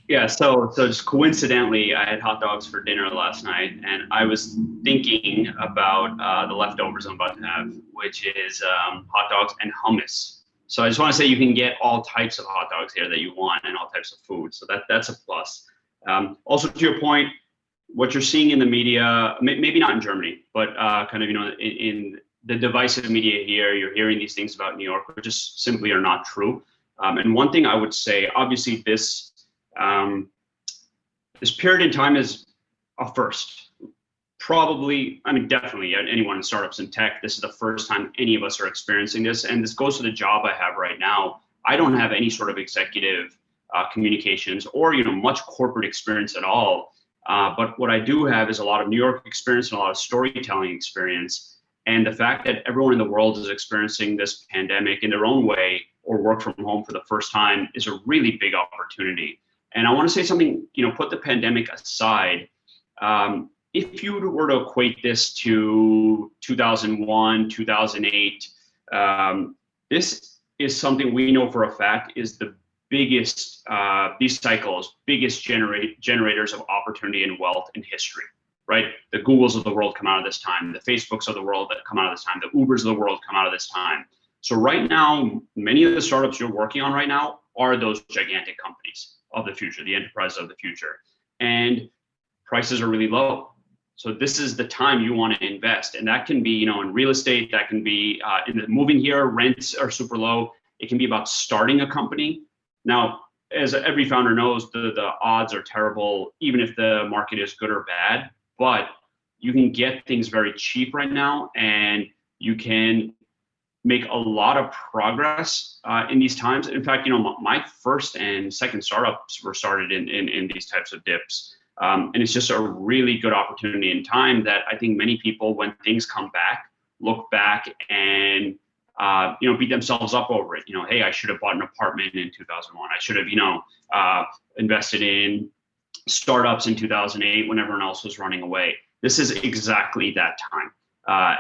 Yeah, so just coincidentally, I had hot dogs for dinner last night, and I was thinking about the leftovers I'm about to have, which is hot dogs and hummus. So I just want to say you can get all types of hot dogs here that you want and all types of food. So that's a plus. Also, to your point, what you're seeing in the media, maybe not in Germany, but kind of in the divisive media here, you're hearing these things about New York, which just simply are not true. And one thing I would say, obviously, this period in time is a first. Probably, definitely anyone in startups and tech, this is the first time any of us are experiencing this. And this goes to the job I have right now. I don't have any sort of executive communications or, much corporate experience at all. But what I do have is a lot of New York experience and a lot of storytelling experience. And the fact that everyone in the world is experiencing this pandemic in their own way or work from home for the first time is a really big opportunity. And I want to say something, put the pandemic aside. If you were to equate this to 2001, 2008, this is something we know for a fact is the biggest, these cycles, biggest generators of opportunity and wealth in history, right? The Googles of the world come out of this time, the Facebooks of the world that come out of this time, the Ubers of the world come out of this time. So right now, many of the startups you're working on right now are those gigantic companies of the future, the enterprises of the future. And prices are really low. So this is the time you want to invest. And that can be, in real estate, that can be in the moving here, rents are super low. It can be about starting a company. Now, as every founder knows, the odds are terrible, even if the market is good or bad, but you can get things very cheap right now, and you can make a lot of progress in these times. In fact, my first and second startups were started in these types of dips. And it's just a really good opportunity in time that I think many people, when things come back, look back and beat themselves up over it. Hey, I should have bought an apartment in 2001. I should have, invested in startups in 2008 when everyone else was running away. This is exactly that time.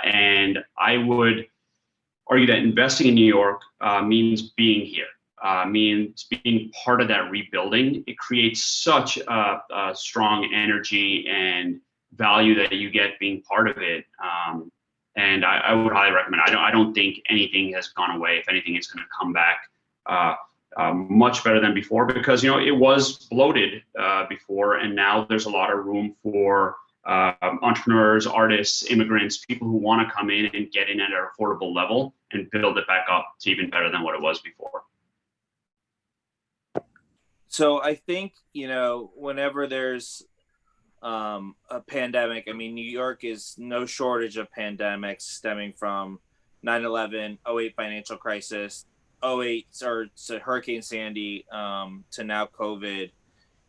And I would argue that investing in New York means being here. Means being part of that rebuilding. It creates such a strong energy and value that you get being part of it. And I would highly recommend. I don't think anything has gone away. If anything, it's going to come back much better than before, because it was bloated before, and now there's a lot of room for entrepreneurs, artists, immigrants, people who want to come in and get in at an affordable level and build it back up to even better than what it was before. So I think, whenever there's a pandemic, New York is no shortage of pandemics stemming from 9/11, 08 financial crisis, 08 or to Hurricane Sandy, to now COVID.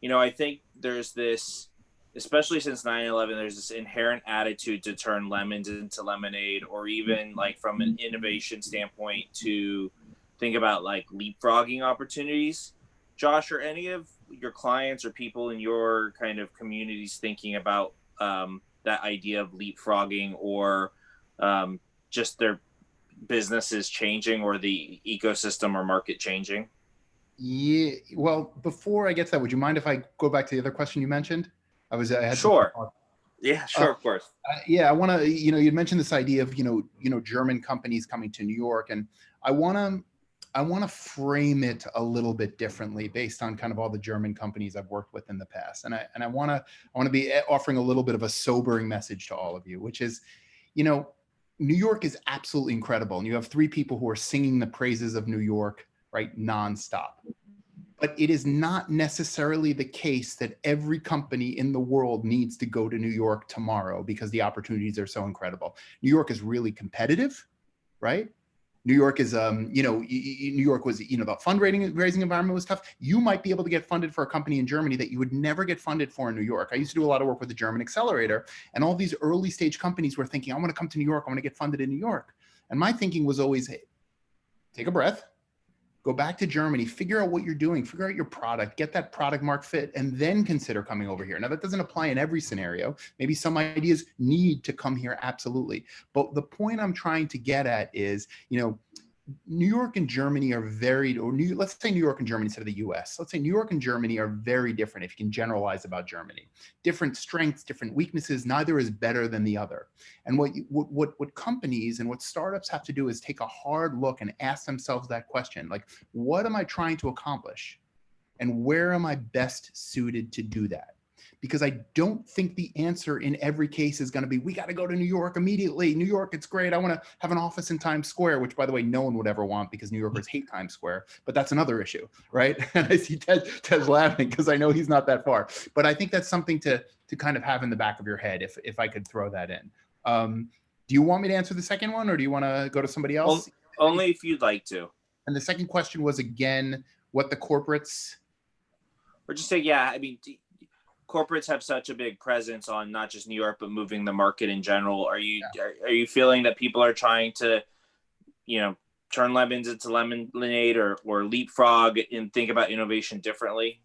I think there's this, especially since 9/11, there's this inherent attitude to turn lemons into lemonade, or even like from an innovation standpoint to think about like leapfrogging opportunities. Josh, are any of your clients or people in your kind of communities thinking about that idea of leapfrogging, or just their businesses changing, or the ecosystem or market changing? Yeah, well, before I get to that, would you mind if I go back to the other question you mentioned? I had Sure. Yeah, sure, of course. Yeah, I want to, you mentioned this idea of, German companies coming to New York, and I want to frame it a little bit differently based on kind of all the German companies I've worked with in the past. And I want to be offering a little bit of a sobering message to all of you, which is, New York is absolutely incredible. And you have three people who are singing the praises of New York, right? Nonstop. But it is not necessarily the case that every company in the world needs to go to New York tomorrow because the opportunities are so incredible. New York is really competitive, right? New York is, New York was, the fundraising environment was tough. You might be able to get funded for a company in Germany that you would never get funded for in New York. I used to do a lot of work with the German accelerator, and all these early stage companies were thinking, I want to come to New York, I want to get funded in New York. And my thinking was always, hey, take a breath, go back to Germany, figure out what you're doing, figure out your product, get that product market fit, and then consider coming over here. Now, that doesn't apply in every scenario. Maybe some ideas need to come here, absolutely. But the point I'm trying to get at is, New York and Germany are let's say New York and Germany instead of the US. Let's say New York and Germany are very different, if you can generalize about Germany. Different strengths, different weaknesses, neither is better than the other. And what companies and what startups have to do is take a hard look and ask themselves that question, like, what am I trying to accomplish? And where am I best suited to do that? Because I don't think the answer in every case is going to be, we got to go to New York immediately. New York, it's great. I want to have an office in Times Square, which, by the way, no one would ever want because New Yorkers hate Times Square. But that's another issue, right? And I see Ted laughing because I know he's not that far. But I think that's something to kind of have in the back of your head, if I could throw that in. Do you want me to answer the second one, or do you want to go to somebody else? Only if you'd like to. And the second question was, again, what the corporates... Or just say, yeah, I mean... corporates have such a big presence on not just New York, but moving the market in general. Are you feeling that people are trying to, turn lemons into lemonade or leapfrog and think about innovation differently?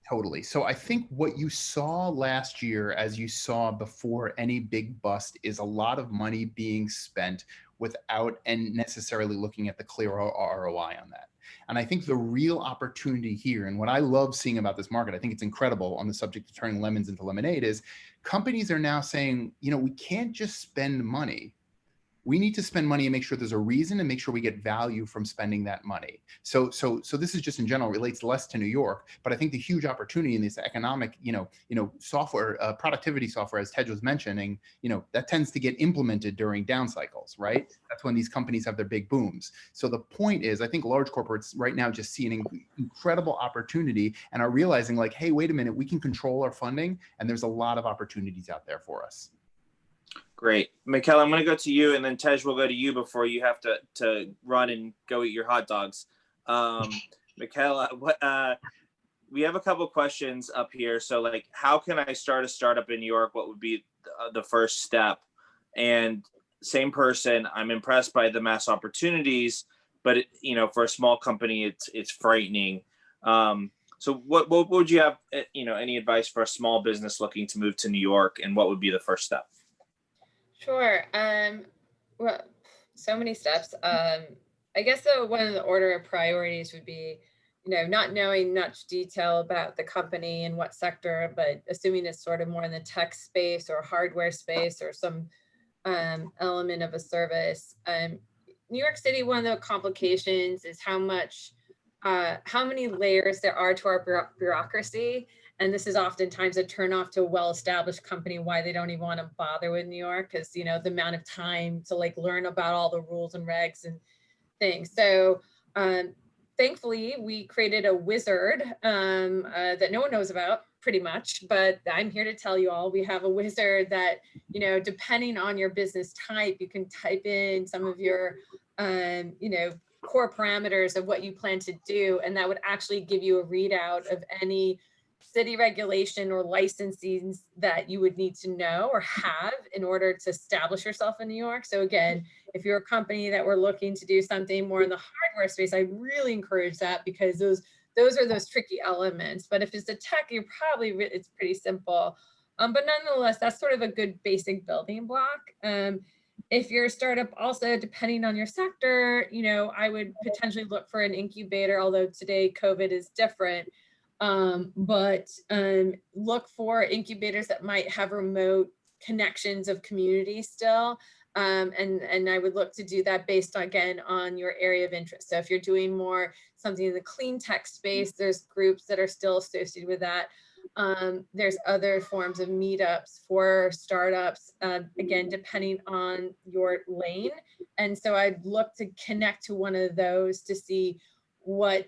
Totally. So I think what you saw last year, as you saw before any big bust, is a lot of money being spent without and necessarily looking at the clear ROI on that. And I think the real opportunity here, and what I love seeing about this market, I think it's incredible on the subject of turning lemons into lemonade, is companies are now saying, we can't just spend money. We need to spend money and make sure there's a reason and make sure we get value from spending that money. So this is just in general, relates less to New York, but I think the huge opportunity in this economic, software, productivity software, as Tej was mentioning, that tends to get implemented during down cycles, right? That's when these companies have their big booms. So the point is, I think large corporates right now just see an incredible opportunity and are realizing, like, hey, wait a minute, we can control our funding, and there's a lot of opportunities out there for us. Great. Michaela, I'm going to go to you, and then Tej will go to you before you have to run and go eat your hot dogs. Michaela, we have a couple of questions up here. So, like, how can I start a startup in New York? What would be the first step? And same person, I'm impressed by the mass opportunities, but for a small company, it's frightening. So what would you have, any advice for a small business looking to move to New York, and what would be the first step? Sure. Well, so many steps. I guess one of the order of priorities would be, not knowing much detail about the company and what sector, but assuming it's sort of more in the tech space or hardware space or some element of a service. New York City, one of the complications is how many layers there are to our bureaucracy. And this is oftentimes a turnoff to a well-established company, why they don't even want to bother with New York, because, the amount of time to learn about all the rules and regs and things. So thankfully, we created a wizard that no one knows about pretty much, but I'm here to tell you all, we have a wizard that, depending on your business type, you can type in some of your, core parameters of what you plan to do. And that would actually give you a readout of any city regulation or licensing that you would need to know or have in order to establish yourself in New York. So again, if you're a company that we're looking to do something more in the hardware space, I really encourage that, because those are those tricky elements. But if it's a tech, it's pretty simple. But nonetheless, that's sort of a good basic building block. If you're a startup, also depending on your sector, I would potentially look for an incubator, although today COVID is different. But look for incubators that might have remote connections of community still. And I would look to do that based, again, on your area of interest. So if you're doing more something in the clean tech space, there's groups that are still associated with that. There's other forms of meetups for startups, again, depending on your lane. And so I'd look to connect to one of those to see what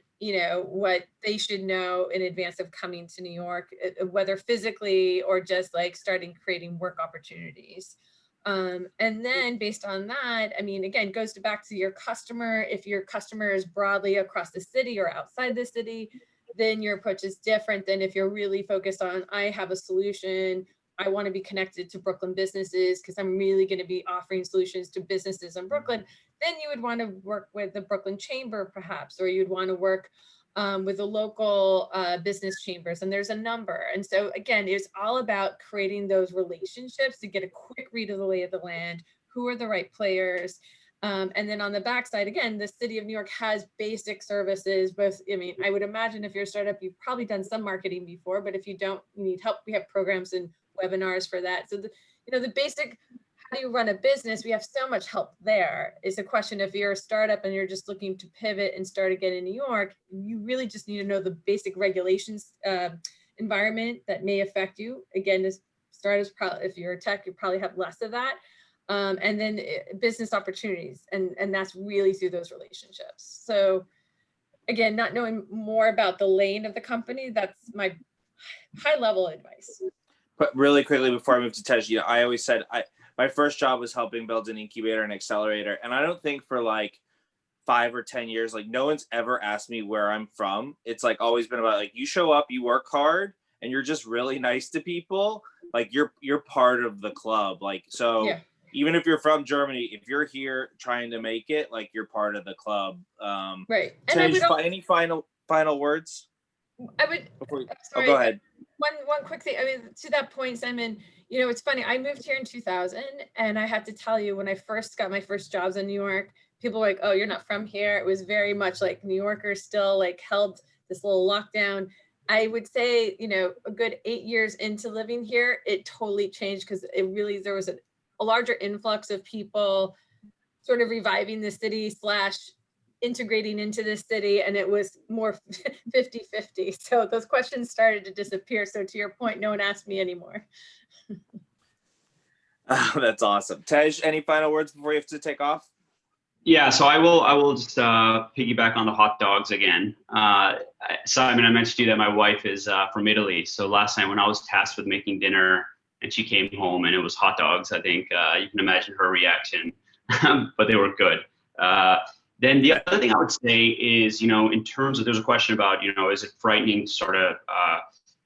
they should know in advance of coming to New York, whether physically or just like starting creating work opportunities. And then based on that, I mean, again, goes back to your customer. If your customer is broadly across the city or outside the city, then your approach is different than if you're really focused on, I have a solution, I want to be connected to Brooklyn businesses because I'm really going to be offering solutions to businesses in Brooklyn. Then you would want to work with the Brooklyn Chamber perhaps, or you'd want to work with the local business chambers, and there's a number. And so again, it's all about creating those relationships to get a quick read of the lay of the land, who are the right players. And then on the backside, again, the city of New York has basic services, both, I mean, I would imagine if you're a startup, you've probably done some marketing before, but if you don't, you need help, we have programs and webinars for that. So the basic, how do you run a business? We have so much help there. It's a question if you're a startup and you're just looking to pivot and start again in New York, you really just need to know the basic regulations environment that may affect you. Again, as startups, probably if you're a tech, you probably have less of that. And then business opportunities, and that's really through those relationships. So again, not knowing more about the lane of the company, that's my high level advice. But really quickly before I move to Tej, I always said my first job was helping build an incubator and accelerator. And I don't think for like 5 or 10 years, like no one's ever asked me where I'm from. It's like always been about like, you show up, you work hard, and you're just really nice to people. Like you're part of the club. Like, so yeah. Even if you're from Germany, if you're here trying to make it, like you're part of the club. Right. Tej, any final words? I would, sorry, go ahead. One quick thing. I mean, to that point, Simon, it's funny. I moved here in 2000, and I have to tell you, when I first got my first jobs in New York, people were like, "Oh, you're not from here." It was very much like New Yorkers still like held this little lockdown. I would say, a good 8 years into living here, it totally changed because there was a larger influx of people sort of reviving the city / integrating into the city, and it was more 50-50. So those questions started to disappear. So to your point, no one asked me anymore. Oh, that's awesome. Tej, any final words before you have to take off? Yeah, so I will just piggyback on the hot dogs again. Simon, I mentioned to you that my wife is from Italy. So last night when I was tasked with making dinner and she came home and it was hot dogs, I think you can imagine her reaction, but they were good. Then the other thing I would say is, in terms of, there's a question about, is it frightening sort of,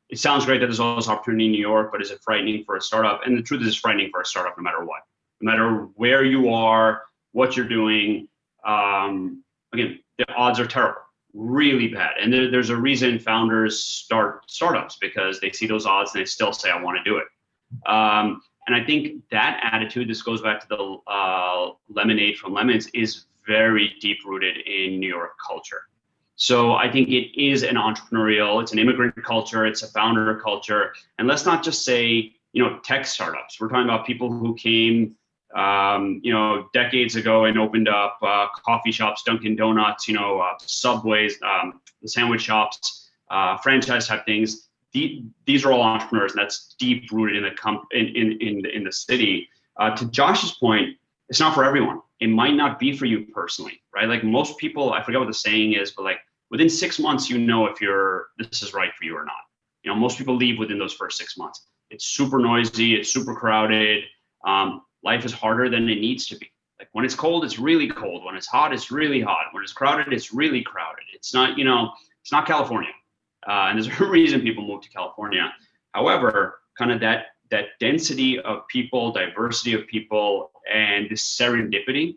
it sounds great that there's all this opportunity in New York, but is it frightening for a startup? And the truth is it's frightening for a startup no matter what, no matter where you are, what you're doing. Again, the odds are terrible, really bad. And there's a reason founders start startups, because they see those odds and they still say, I want to do it. And I think that attitude, this goes back to the lemonade from lemons, is very deep rooted in New York culture. So I think it is an entrepreneurial, it's an immigrant culture, it's a founder culture. And let's not just say, tech startups. We're talking about people who came, decades ago and opened up coffee shops, Dunkin' Donuts, Subways, the sandwich shops, franchise type things. These are all entrepreneurs, and that's deep rooted in the city. To Josh's point, it's not for everyone. It might not be for you personally, right? Like most people, I forget what the saying is, but like within 6 months, if this is right for you or not. Most people leave within those first 6 months. It's super noisy, it's super crowded. Life is harder than it needs to be. Like when it's cold, it's really cold. When it's hot, it's really hot. When it's crowded, it's really crowded. It's not, it's not California. And there's a reason people move to California. However, kind of that density of people, diversity of people, and this serendipity,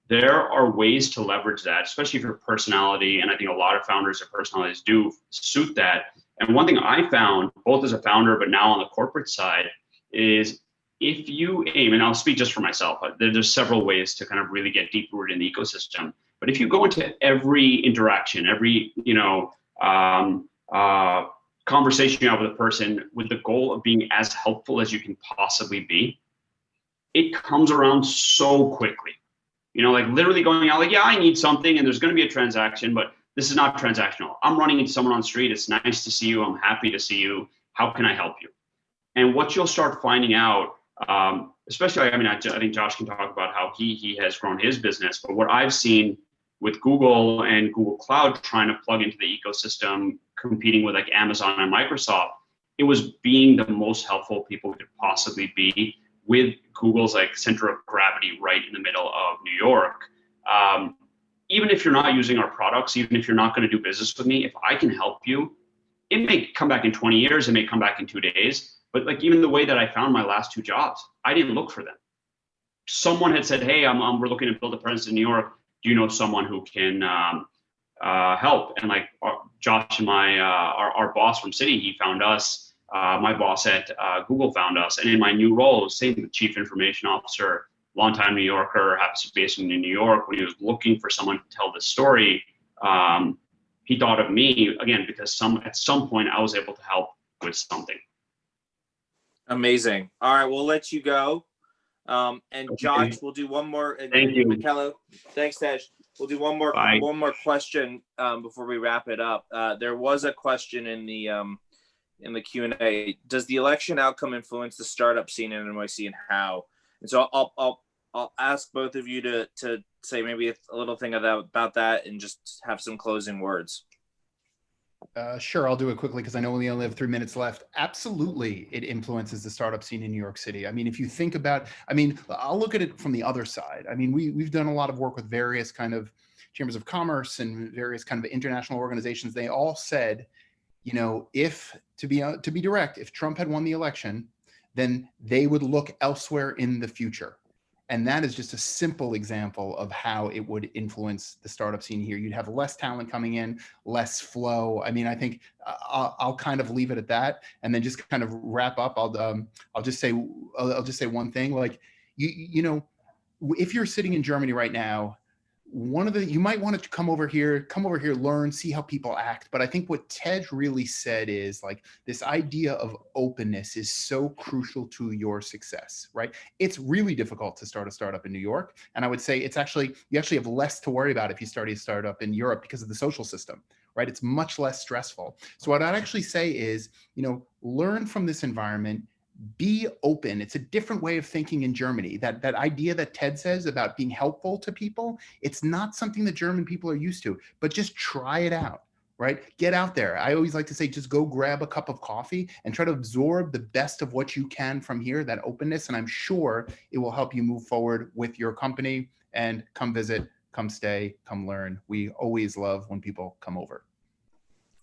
there are ways to leverage that, especially if your personality, and I think a lot of founders or personalities do suit that. And one thing I found, both as a founder, but now on the corporate side, is if you aim, and I'll speak just for myself, there's several ways to kind of really get deep rooted in the ecosystem. But if you go into every interaction, every, conversation you have with a person with the goal of being as helpful as you can possibly be, it comes around so quickly. Like literally going out like, yeah, I need something and there's going to be a transaction, but this is not transactional. I'm running into someone on the street. It's nice to see you. I'm happy to see you. How can I help you? And what you'll start finding out, especially, I think Josh can talk about how he has grown his business, but what I've seen with Google and Google Cloud trying to plug into the ecosystem, competing with like Amazon and Microsoft, it was being the most helpful people could possibly be with Google's like center of gravity right in the middle of New York. Even if you're not using our products, even if you're not going to do business with me, if I can help you, it may come back in 20 years, it may come back in 2 days, but like even the way that I found my last 2 jobs, I didn't look for them. Someone had said, hey, we're looking to build a presence in New York. Do you know someone who can help? And like Josh and our boss from Citi, he found us. My boss at Google found us. And in my new role, same Chief Information Officer, longtime New Yorker, happens to be based in New York. When he was looking for someone to tell this story, he thought of me again, because at some point I was able to help with something. Amazing. All right, we'll let you go. And Josh, we'll do one more. And thank you. Michaela, thanks, Tej. We'll do one more question before we wrap it up. There was a question in the Q&A. Does the election outcome influence the startup scene in NYC, and how? And so I'll ask both of you to say maybe a little thing about that and just have some closing words. Sure, I'll do it quickly because I know we only have 3 minutes left. Absolutely, it influences the startup scene in New York City. I mean, if you think about, I'll look at it from the other side. I mean, we've done a lot of work with various kind of chambers of commerce and various kind of international organizations. They all said, you know, if to be direct, if Trump had won the election, then they would look elsewhere in the future. And that is just a simple example of how it would influence the startup scene here. You'd have less talent coming in, less flow. I mean, I think I'll kind of leave it at that, and then just kind of wrap up. I'll just say one thing. Like, you know, if you're sitting in Germany right now, you might want to come over here, learn, see how people act. But I think what Tej really said is like this idea of openness is so crucial to your success, right? It's really difficult to start a startup in New York. And I would say you actually have less to worry about if you start a startup in Europe because of the social system, right? It's much less stressful. So what I'd actually say is, you know, learn from this environment. Be open. It's a different way of thinking in Germany. That idea that Ted says about being helpful to people, it's not something that German people are used to, but just try it out, right? Get out there. I always like to say, just go grab a cup of coffee and try to absorb the best of what you can from here, that openness. And I'm sure it will help you move forward with your company. And come visit, come stay, come learn. We always love when people come over.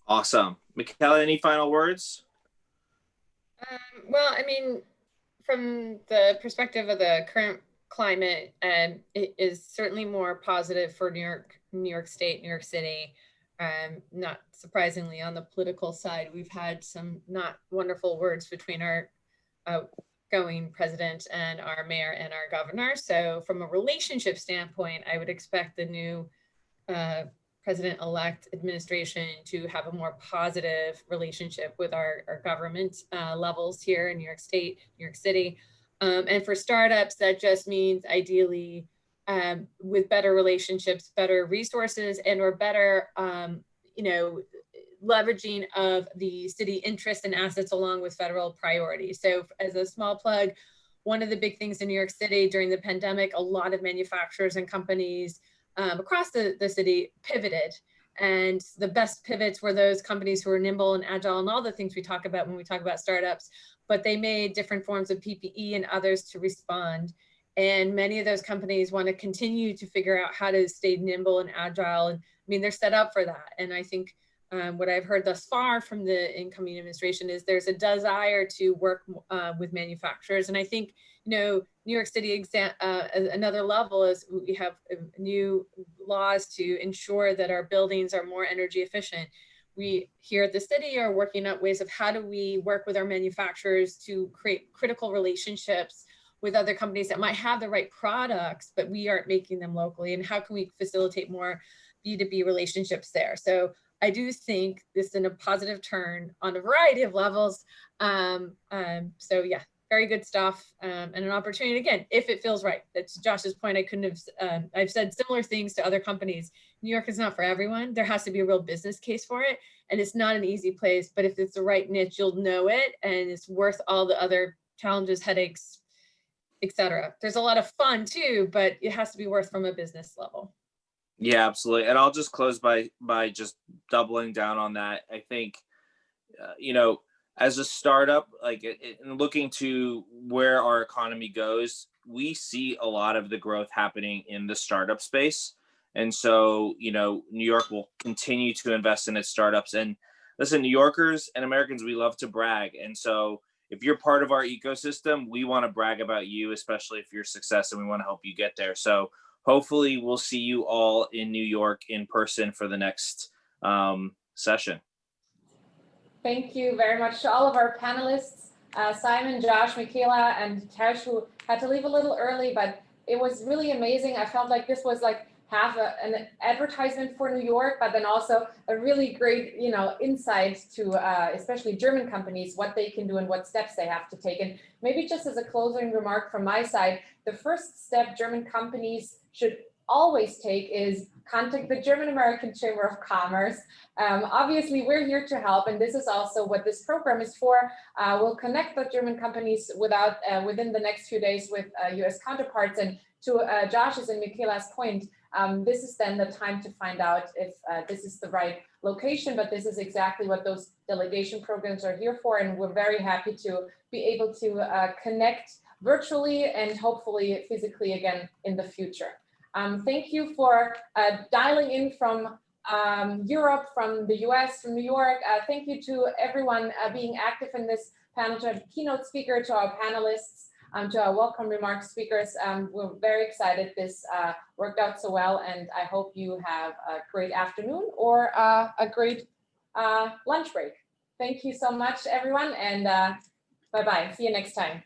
Awesome. Michaela, any final words? Well, I mean, from the perspective of the current climate, it is certainly more positive for New York State, New York City. Not surprisingly, on the political side, we've had some not wonderful words between our outgoing president and our mayor and our governor. So from a relationship standpoint, I would expect the new president-elect administration to have a more positive relationship with our government levels here in New York State, New York City. And for startups, that just means ideally with better relationships, better resources, and or better, you know, leveraging of the city interests and assets along with federal priorities. So as a small plug, one of the big things in New York City during the pandemic, a lot of manufacturers and companies across the city pivoted. And the best pivots were those companies who were nimble and agile and all the things we talk about when we talk about startups, but they made different forms of PPE and others to respond. And many of those companies want to continue to figure out how to stay nimble and agile. And I mean, they're set up for that. And I think what I've heard thus far from the incoming administration is there's a desire to work with manufacturers. And I think, you know, New York City, another level is we have new laws to ensure that our buildings are more energy efficient. We here at the city are working out ways of how do we work with our manufacturers to create critical relationships with other companies that might have the right products, but we aren't making them locally. And how can we facilitate more B2B relationships there? So I do think this is a positive turn on a variety of levels. So yeah, very good stuff, and an opportunity, again, if it feels right. That's Josh's point. I couldn't have, I've said similar things to other companies. New York is not for everyone. There has to be a real business case for it. And it's not an easy place, but if it's the right niche, you'll know it. And it's worth all the other challenges, headaches, etc. There's a lot of fun too, but it has to be worth from a business level. Yeah, absolutely. And I'll just close by just doubling down on that. I think, you know, as a startup, like looking to where our economy goes, we see a lot of the growth happening in the startup space. And so, you know, New York will continue to invest in its startups. And listen, New Yorkers and Americans, we love to brag. And so if you're part of our ecosystem, we want to brag about you, especially if you're a success, and we want to help you get there. So hopefully we'll see you all in New York in person for the next session. Thank you very much to all of our panelists, Simon, Josh, Michaela, and Tej, who had to leave a little early, but it was really amazing. I felt like this was like half an advertisement for New York, but then also a really great, you know, insight to especially German companies, what they can do and what steps they have to take. And maybe just as a closing remark from my side, the first step German companies should always take is contact the German American Chamber of Commerce. Obviously, we're here to help, and this is also what this program is for. We'll connect the German companies within the next few days with US counterparts. And to Josh's and Michaela's point, this is then the time to find out if this is the right location, but this is exactly what those delegation programs are here for. And we're very happy to be able to connect virtually and hopefully physically again in the future. Thank you for dialing in from Europe, from the US, from New York. Thank you to everyone being active in this panel, to our keynote speaker, to our panelists, to our welcome remarks speakers. We're very excited this worked out so well, and I hope you have a great afternoon or a great lunch break. Thank you so much, everyone, and bye-bye. See you next time.